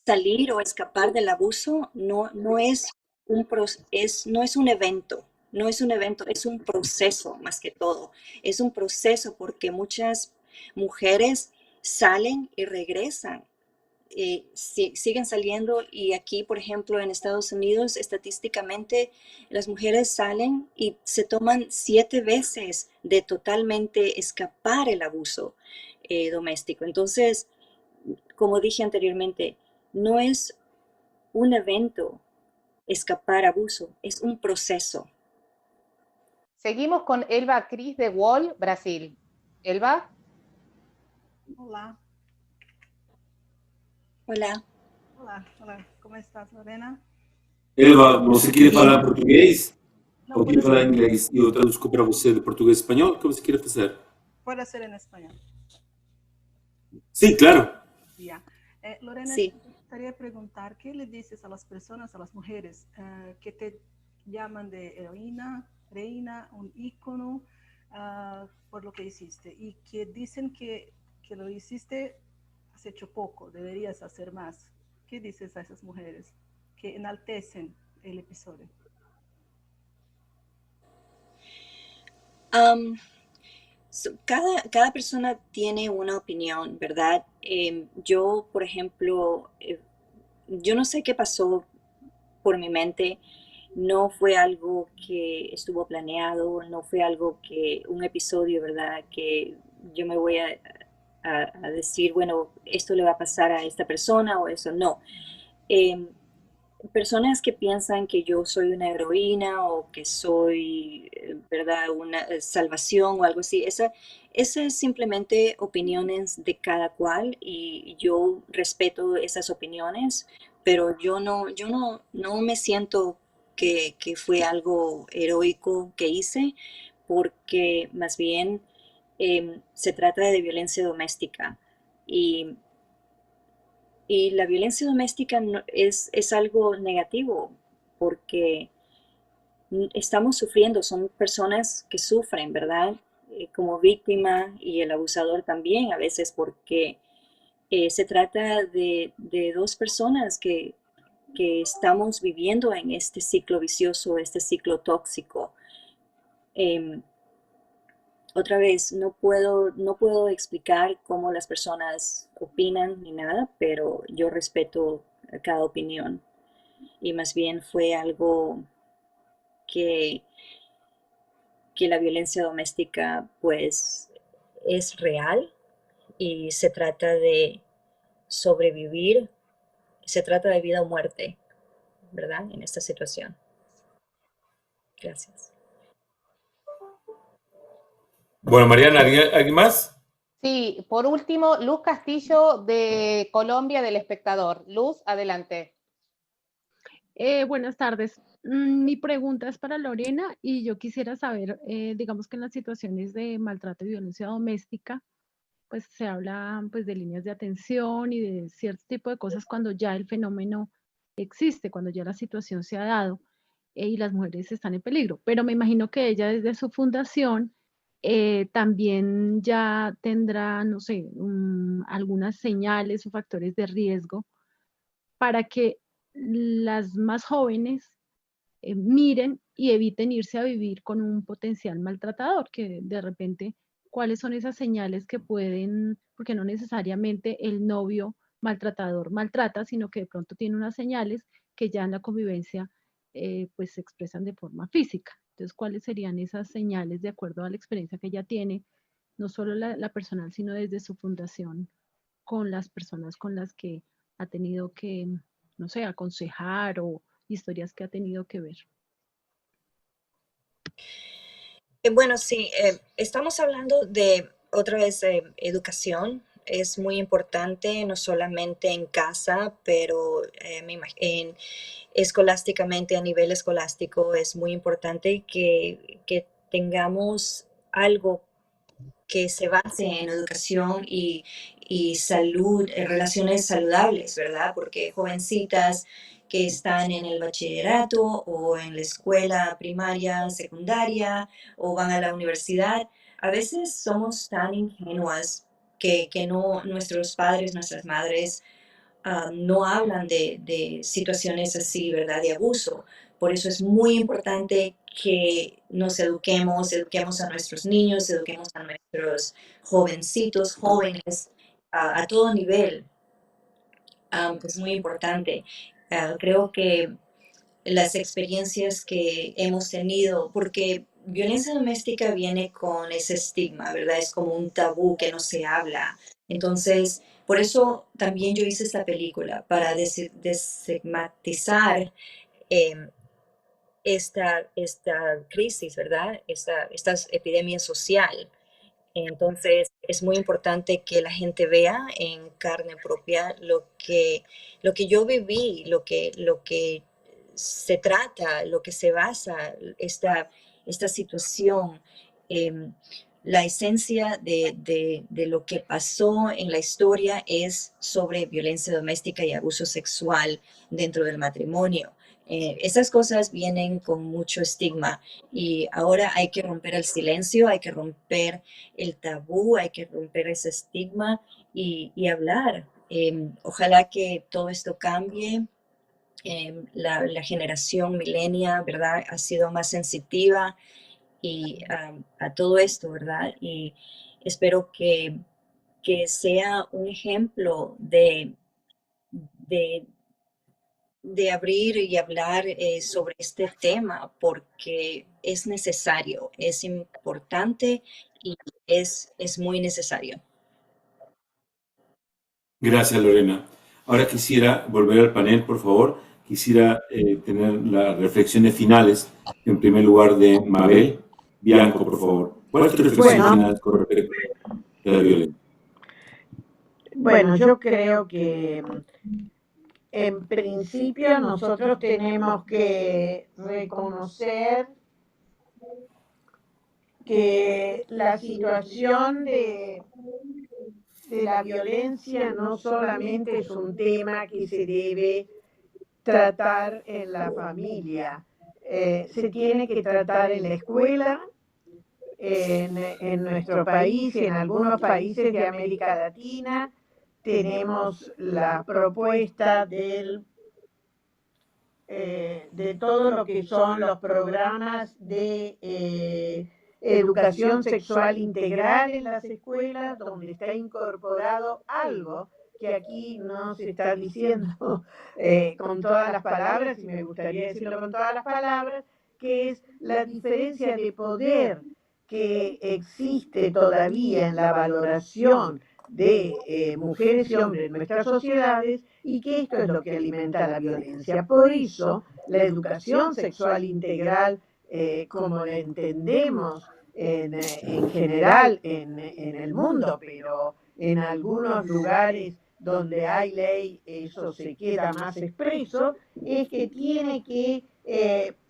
salir o escapar del abuso, no es un evento. No es un evento, es un proceso más que todo. Es un proceso porque muchas mujeres salen y regresan. Siguen saliendo y aquí, por ejemplo, en Estados Unidos, estadísticamente las mujeres salen y se toman 7 veces de totalmente escapar el abuso doméstico. Entonces, como dije anteriormente, no es un evento escapar abuso, es un proceso. Seguimos con Elba Cris de Wall, Brasil. Elba. Hola. Hola. Hola, como estás, Lorena? Elba, você queria falar português? Ou queria falar inglês? E eu traduzco para você do português e espanhol? O que você queria fazer? puede ser en español. Sí, claro. Ya. Lorena, Sí. me gustaría preguntar, ¿qué le dices a las personas, a las mujeres que te llaman de heroína, reina, un ícono por lo que hiciste y que dicen que lo hiciste, has hecho poco, deberías hacer más? ¿Qué dices a esas mujeres que enaltecen el episodio? Cada persona tiene una opinión, ¿verdad? Yo, por ejemplo, yo no sé qué pasó por mi mente. No fue algo que estuvo planeado, no fue algo que, un episodio, ¿verdad? Que yo me voy a decir, bueno, esto le va a pasar a esta persona o eso, no. Em, Personas que piensan que yo soy una heroína o que soy, ¿verdad?, una salvación o algo así. Esa es simplemente opiniones de cada cual y yo respeto esas opiniones, pero yo no me siento que fue algo heroico que hice, porque más bien se trata de violencia doméstica. Y y la violencia doméstica es algo negativo porque estamos sufriendo, son personas que sufren, ¿verdad? Como víctima y el abusador también a veces, porque se trata de dos personas que estamos viviendo en este ciclo vicioso, este ciclo tóxico. Em, Otra vez, no puedo explicar cómo las personas opinan ni nada, pero yo respeto cada opinión. Y más bien fue algo que, que la violencia doméstica pues es real y se trata de sobrevivir, se trata de vida o muerte, ¿verdad? En esta situación. Gracias. Bueno, Mariana, ¿alguien más? Sí, por último, Luz Castillo de Colombia, del Espectador. Luz, adelante. Buenas tardes. Mi pregunta es para Lorena y yo quisiera saber, digamos que en las situaciones de maltrato y violencia doméstica, pues se habla pues de líneas de atención y de cierto tipo de cosas cuando ya el fenómeno existe, cuando ya la situación se ha dado y las mujeres están en peligro. Pero me imagino que ella desde su fundación también ya tendrá, no sé, algunas señales o factores de riesgo para que las más jóvenes miren y eviten irse a vivir con un potencial maltratador, que de repente, ¿cuáles son esas señales que pueden, porque no necesariamente el novio maltratador maltrata, sino que de pronto tiene unas señales que ya en la convivencia pues se expresan de forma física? Entonces, ¿cuáles serían esas señales de acuerdo a la experiencia que ella tiene, no solo la personal, sino desde su fundación, con las personas con las que ha tenido que, no sé, aconsejar o historias que ha tenido que ver? Bueno, sí, estamos hablando de otra vez educación. Es muy importante, no solamente en casa, pero escolásticamente, a nivel escolástico, es muy importante que tengamos algo que se base en educación y salud, relaciones saludables, ¿verdad? Porque jovencitas que están en el bachillerato o en la escuela primaria, secundaria o van a la universidad, a veces somos tan ingenuas que no, nuestros padres, nuestras madres no hablan de situaciones así, ¿verdad? De abuso. Por eso es muy importante que nos eduquemos a nuestros niños, eduquemos a nuestros jovencitos, jóvenes, a todo nivel. Es muy importante. Creo que las experiencias que hemos tenido, porque violencia doméstica viene con ese estigma, ¿verdad? Es como un tabú que no se habla. Entonces, por eso también yo hice esta película, para desestigmatizar eh, esta crisis, ¿verdad? Esta epidemia social. Entonces, es muy importante que la gente vea en carne propia lo que yo viví, lo que se trata, lo que se basa esta situación. Em, la esencia de lo que pasó en la historia es sobre violencia doméstica y abuso sexual dentro del matrimonio. Esas cosas vienen con mucho estigma y ahora hay que romper el silencio, hay que romper el tabú, hay que romper ese estigma y hablar. Ojalá que todo esto cambie. La generación milenia, ¿verdad? Ha sido más sensitiva y a todo esto, ¿verdad? Y espero que sea un ejemplo de abrir y hablar sobre este tema, porque es necesario, es importante y es muy necesario. Gracias, Lorena. Ahora quisiera volver al panel, por favor. Quisiera tener las reflexiones finales, en primer lugar, de Mabel Bianco, por favor. ¿Cuál es tu reflexión final con respecto a la violencia? Bueno, yo creo que en principio nosotros tenemos que reconocer que la situación de la violencia no solamente es un tema que se debe tratar en la familia, se tiene que tratar en la escuela, en nuestro país y en algunos países de América Latina. Tenemos la propuesta de todo lo que son los programas de educación sexual integral en las escuelas, donde está incorporado algo que aquí no se está diciendo con todas las palabras, y me gustaría decirlo con todas las palabras, que es la diferencia de poder que existe todavía en la valoración de mujeres y hombres en nuestras sociedades, y que esto es lo que alimenta la violencia. Por eso, la educación sexual integral, como la entendemos en general en el mundo, pero en algunos lugares donde hay ley eso se queda más expreso, es que tiene que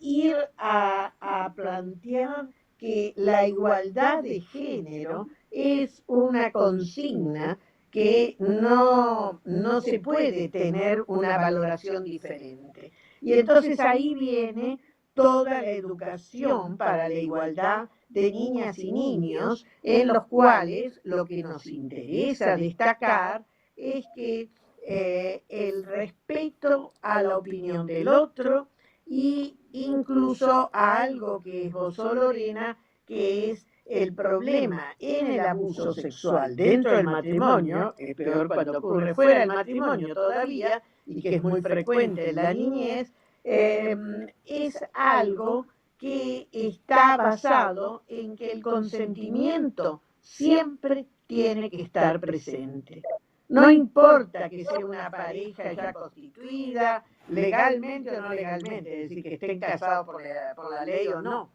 ir a plantear que la igualdad de género es una consigna que no se puede tener una valoración diferente. Y entonces ahí viene toda la educación para la igualdad de niñas y niños, en los cuales lo que nos interesa destacar es que el respeto a la opinión del otro e incluso a algo que esbozó Lorena, que es el problema en el abuso sexual dentro del matrimonio, es peor cuando ocurre fuera del matrimonio todavía, y que es muy frecuente en la niñez, es algo que está basado en que el consentimiento siempre tiene que estar presente. No importa que sea una pareja ya constituida, legalmente o no legalmente, es decir, que estén casados por la ley o no.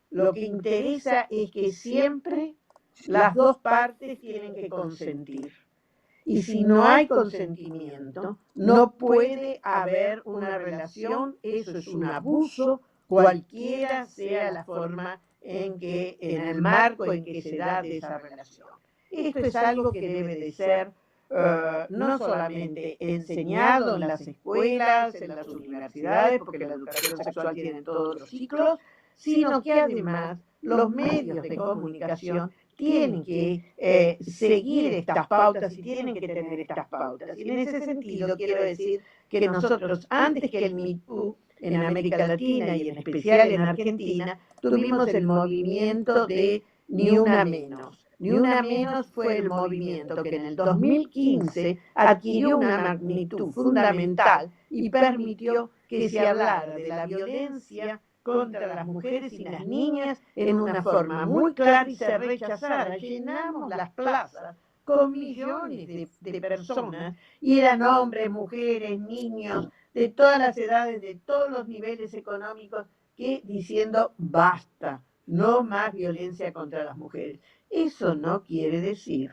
Lo que interesa es que siempre las dos partes tienen que consentir. Y si no hay consentimiento, no puede haber una relación, eso es un abuso, cualquiera sea la forma en el marco en que se da de esa relación. Esto es algo que debe de ser no solamente enseñado en las escuelas, en las universidades, porque la educación sexual tiene todos los ciclos, sino que además los medios de comunicación tienen que seguir estas pautas y tienen que tener estas pautas. Y en ese sentido quiero decir que nosotros, antes que el Me Too, en América Latina y en especial en Argentina, tuvimos el movimiento de Ni Una Menos. Ni Una Menos fue el movimiento que en el 2015 adquirió una magnitud fundamental y permitió que se hablara de la violencia contra las mujeres y las niñas en una forma muy clara y se rechazara. Llenamos las plazas con millones de personas, y eran hombres, mujeres, niños, de todas las edades, de todos los niveles económicos, que diciendo basta, no más violencia contra las mujeres. Eso no quiere decir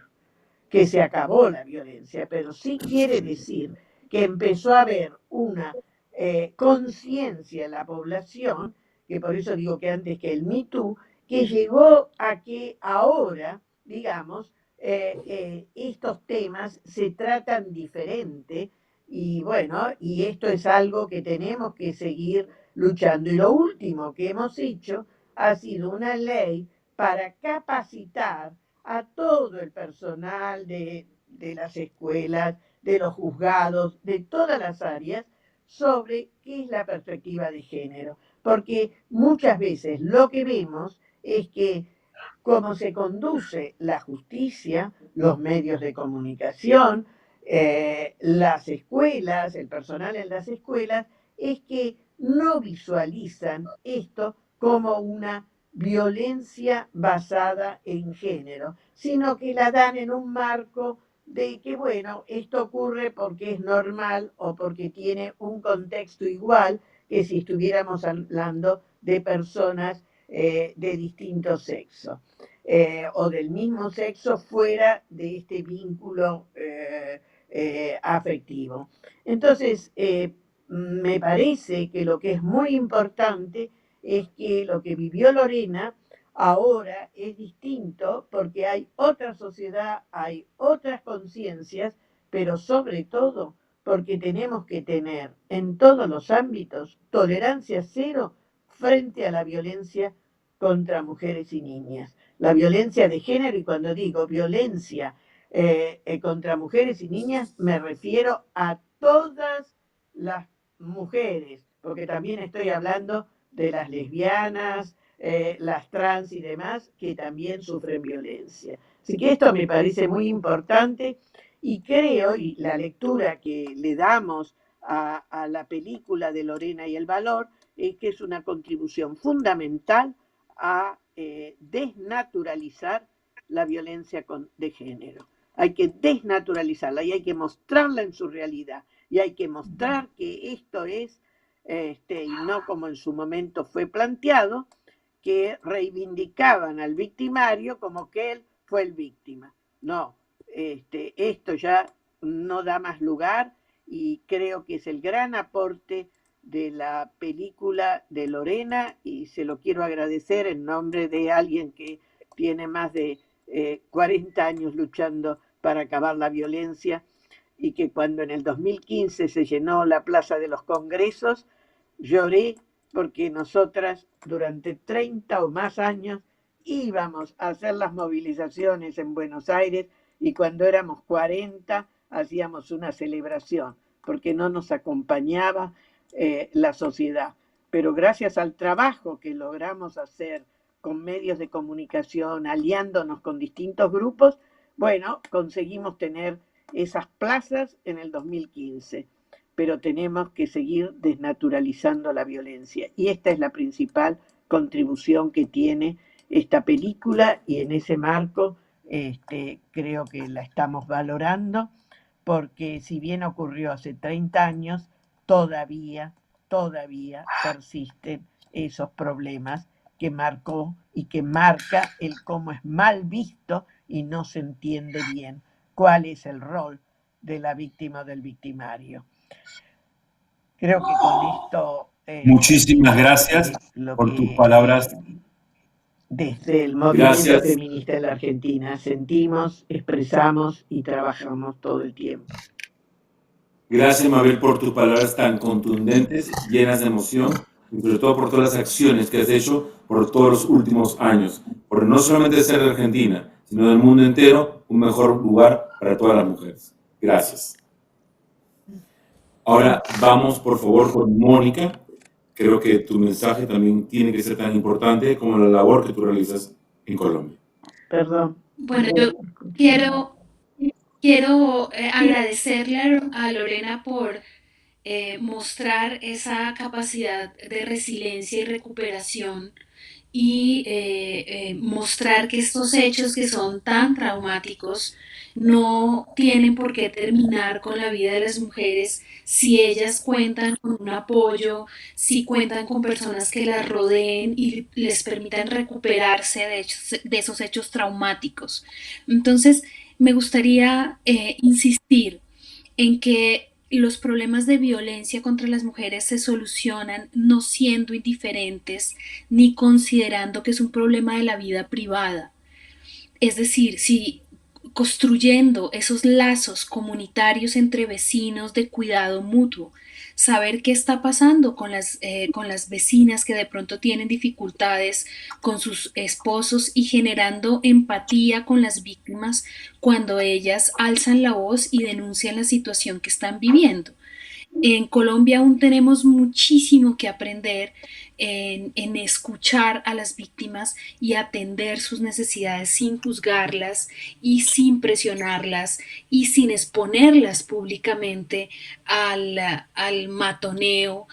que se acabó la violencia, pero sí quiere decir que empezó a haber una conciencia en la población, que por eso digo que antes que el Me Too, que llegó a que ahora, digamos, estos temas se tratan diferente y bueno, y esto es algo que tenemos que seguir luchando. Y lo último que hemos hecho ha sido una ley para capacitar a todo el personal de las escuelas, de los juzgados, de todas las áreas, sobre qué es la perspectiva de género. Porque muchas veces lo que vemos es que cómo se conduce la justicia, los medios de comunicación, las escuelas, el personal en las escuelas, es que no visualizan esto como una violencia basada en género, sino que la dan en un marco de que, bueno, esto ocurre porque es normal o porque tiene un contexto igual que si estuviéramos hablando de personas de distinto sexo o del mismo sexo fuera de este vínculo afectivo. Entonces, me parece que lo que es muy importante es que lo que vivió Lorena ahora es distinto porque hay otra sociedad, hay otras conciencias, pero sobre todo porque tenemos que tener en todos los ámbitos tolerancia cero frente a la violencia contra mujeres y niñas. La violencia de género, y cuando digo violencia contra mujeres y niñas, me refiero a todas las mujeres, porque también estoy hablando de las lesbianas, las trans y demás, que también sufren violencia. Así que esto me parece muy importante y creo, y la lectura que le damos a la película de Lorena y el valor, es que es una contribución fundamental a desnaturalizar la violencia de género. Hay que desnaturalizarla y hay que mostrarla en su realidad. Y hay que mostrar que esto es, y no como en su momento fue planteado, que reivindicaban al victimario como que él fue el víctima. No, esto ya no da más lugar y creo que es el gran aporte de la película de Lorena y se lo quiero agradecer en nombre de alguien que tiene más de 40 años luchando para acabar la violencia y que cuando en el 2015 se llenó la Plaza de los Congresos, lloré porque nosotras durante 30 o más años íbamos a hacer las movilizaciones en Buenos Aires y cuando éramos 40 hacíamos una celebración porque no nos acompañaba la sociedad. Pero gracias al trabajo que logramos hacer con medios de comunicación, aliándonos con distintos grupos, bueno, conseguimos tener esas plazas en el 2015, pero tenemos que seguir desnaturalizando la violencia. Y esta es la principal contribución que tiene esta película y en ese marco creo que la estamos valorando, porque si bien ocurrió hace 30 años, todavía persisten esos problemas que marcó y que marca el cómo es mal visto y no se entiende bien cuál es el rol de la víctima o del victimario. Creo que con esto... Muchísimas gracias por tus palabras. Desde el movimiento feminista en la Argentina sentimos, expresamos y trabajamos todo el tiempo. Gracias, Mabel, por tus palabras tan contundentes, llenas de emoción, y sobre todo por todas las acciones que has hecho por todos los últimos años, por no solamente ser de Argentina, sino del mundo entero, un mejor lugar para todas las mujeres. Gracias. Ahora vamos, por favor, con Mónica. Creo que tu mensaje también tiene que ser tan importante como la labor que tú realizas en Colombia. Perdón. Bueno, yo quiero agradecerle a Lorena por mostrar esa capacidad de resiliencia y recuperación y mostrar que estos hechos que son tan traumáticos no tienen por qué terminar con la vida de las mujeres si ellas cuentan con un apoyo, si cuentan con personas que las rodeen y les permitan recuperarse de esos hechos traumáticos. Entonces, me gustaría insistir en que los problemas de violencia contra las mujeres se solucionan no siendo indiferentes ni considerando que es un problema de la vida privada. Es decir, si construyendo esos lazos comunitarios entre vecinos de cuidado mutuo, saber qué está pasando con las vecinas que de pronto tienen dificultades con sus esposos y generando empatía con las víctimas cuando ellas alzan la voz y denuncian la situación que están viviendo. En Colombia aún tenemos muchísimo que aprender en escuchar a las víctimas y atender sus necesidades sin juzgarlas y sin presionarlas y sin exponerlas públicamente al matoneo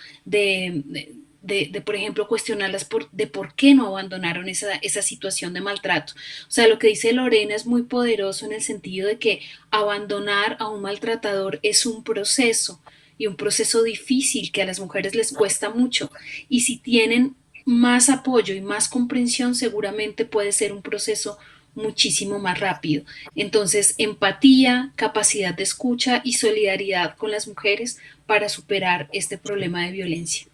por ejemplo, cuestionarlas de por qué no abandonaron esa situación de maltrato. O sea, lo que dice Lorena es muy poderoso en el sentido de que abandonar a un maltratador es un proceso y un proceso difícil que a las mujeres les cuesta mucho. Y si tienen más apoyo y más comprensión, seguramente puede ser un proceso muchísimo más rápido. Entonces, empatía, capacidad de escucha y solidaridad con las mujeres para superar este problema de violencia.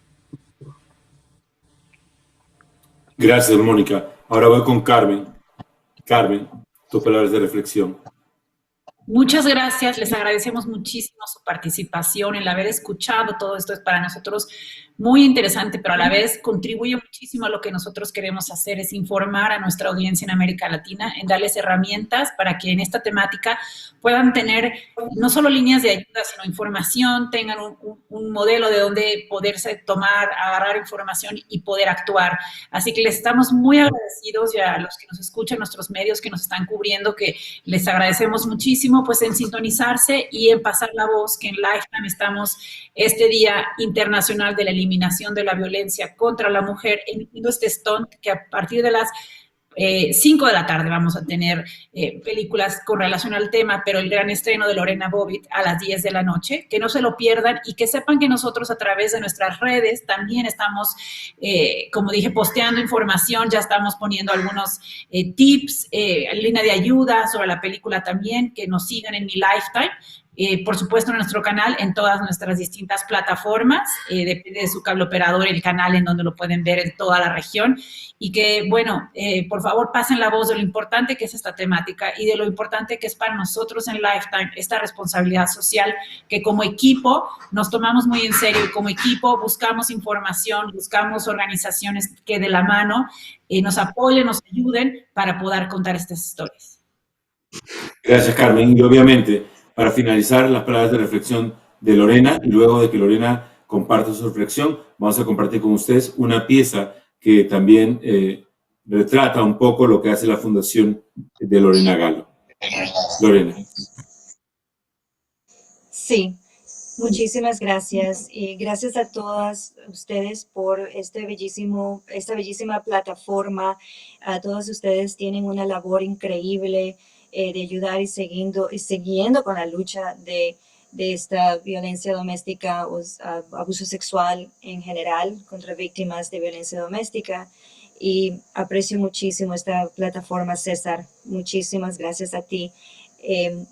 Gracias, Mónica. Ahora voy con Carmen. Carmen, tus palabras de reflexión. Muchas gracias, les agradecemos muchísimo su participación, el haber escuchado todo esto es para nosotros muy interesante, pero a la vez contribuye muchísimo a lo que nosotros queremos hacer, es informar a nuestra audiencia en América Latina, en darles herramientas para que en esta temática puedan tener no solo líneas de ayuda, sino información, tengan un modelo de donde poderse tomar, agarrar información y poder actuar. Así que les estamos muy agradecidos y a los que nos escuchan, nuestros medios que nos están cubriendo, que les agradecemos muchísimo pues en sintonizarse y en pasar la voz, que en Lifetime estamos este Día Internacional de la Eliminación de la Violencia contra la Mujer, emitiendo este stunt que a partir de las 5 de la tarde vamos a tener películas con relación al tema, pero el gran estreno de Lorena Bobbitt a las 10 de la noche, que no se lo pierdan y que sepan que nosotros a través de nuestras redes también estamos, como dije, posteando información, ya estamos poniendo algunos tips, línea de ayuda sobre la película también, que nos sigan en Mi Lifetime. Por supuesto, en nuestro canal, en todas nuestras distintas plataformas, depende de su cable operador el canal en donde lo pueden ver en toda la región, y que, bueno, por favor, pasen la voz de lo importante que es esta temática y de lo importante que es para nosotros en Lifetime esta responsabilidad social que como equipo nos tomamos muy en serio y como equipo buscamos información, buscamos organizaciones que de la mano nos apoyen, nos ayuden para poder contar estas historias. Gracias, Carmen. Y obviamente, para finalizar, las palabras de reflexión de Lorena, y luego de que Lorena comparta su reflexión, vamos a compartir con ustedes una pieza que también retrata un poco lo que hace la Fundación de Lorena Galo. Lorena. Sí, muchísimas gracias y gracias a todas ustedes por esta bellísima plataforma. A todos ustedes tienen una labor increíble de ayudar y siguiendo con la lucha de esta violencia doméstica o abuso sexual en general contra víctimas de violencia doméstica. Y aprecio muchísimo esta plataforma, César. Muchísimas gracias a ti.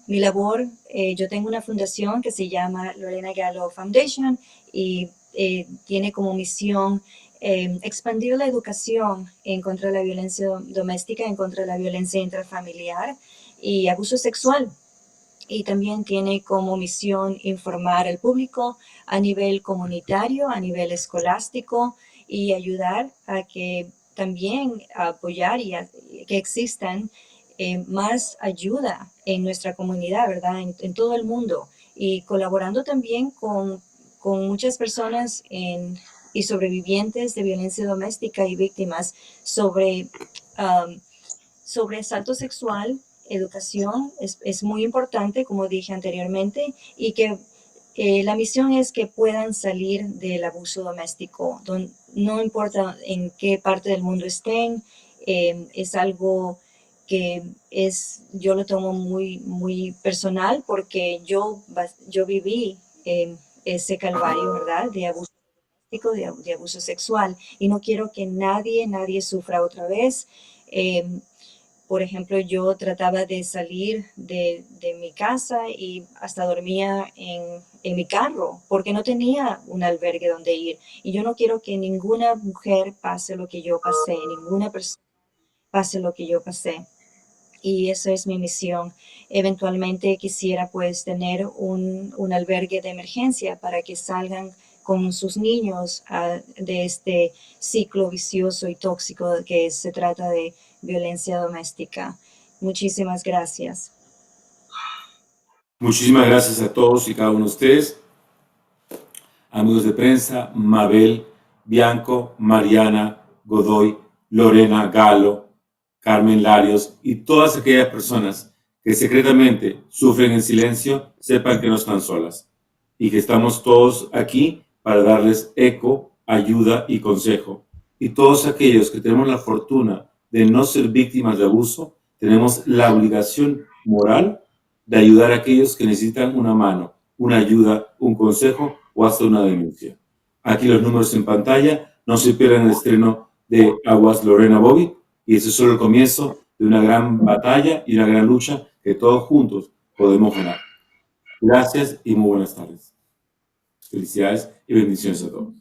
Mi labor, yo tengo una fundación que se llama Lorena Galo Foundation y tiene como misión expandir la educación en contra de la violencia doméstica, en contra de la violencia intrafamiliar y abuso sexual. Y también tiene como misión informar al público a nivel comunitario, a nivel escolástico y ayudar a que también apoyar y que existan más ayuda en nuestra comunidad, ¿verdad? En todo el mundo y colaborando también con muchas personas y sobrevivientes de violencia doméstica y víctimas sobre asalto sexual. Educación es muy importante, como dije anteriormente, y que la misión es que puedan salir del abuso doméstico. No importa en qué parte del mundo estén, es algo que yo lo tomo muy, muy personal porque yo viví ese calvario, ¿verdad? De abuso doméstico, de abuso sexual, y no quiero que nadie sufra otra vez. Por ejemplo, yo trataba de salir de mi casa y hasta dormía en mi carro porque no tenía un albergue donde ir. Y yo no quiero que ninguna mujer pase lo que yo pasé, ninguna persona pase lo que yo pasé. Y esa es mi misión. Eventualmente quisiera pues tener un albergue de emergencia para que salgan con sus niños de este ciclo vicioso y tóxico que se trata de violencia doméstica. Muchísimas gracias. Muchísimas gracias a todos y cada uno de ustedes. Amigos de prensa, Mabel, Bianco, Mariana, Godoy, Lorena, Galo, Carmen Larios y todas aquellas personas que secretamente sufren en silencio, sepan que no están solas y que estamos todos aquí para darles eco, ayuda y consejo. Y todos aquellos que tenemos la fortuna de no ser víctimas de abuso, tenemos la obligación moral de ayudar a aquellos que necesitan una mano, una ayuda, un consejo o hasta una denuncia. Aquí los números en pantalla, no se pierdan el estreno de Aguas Lorena Bobbitt, y ese es solo el comienzo de una gran batalla y una gran lucha que todos juntos podemos ganar. Gracias y muy buenas tardes. Felicidades y bendiciones a todos.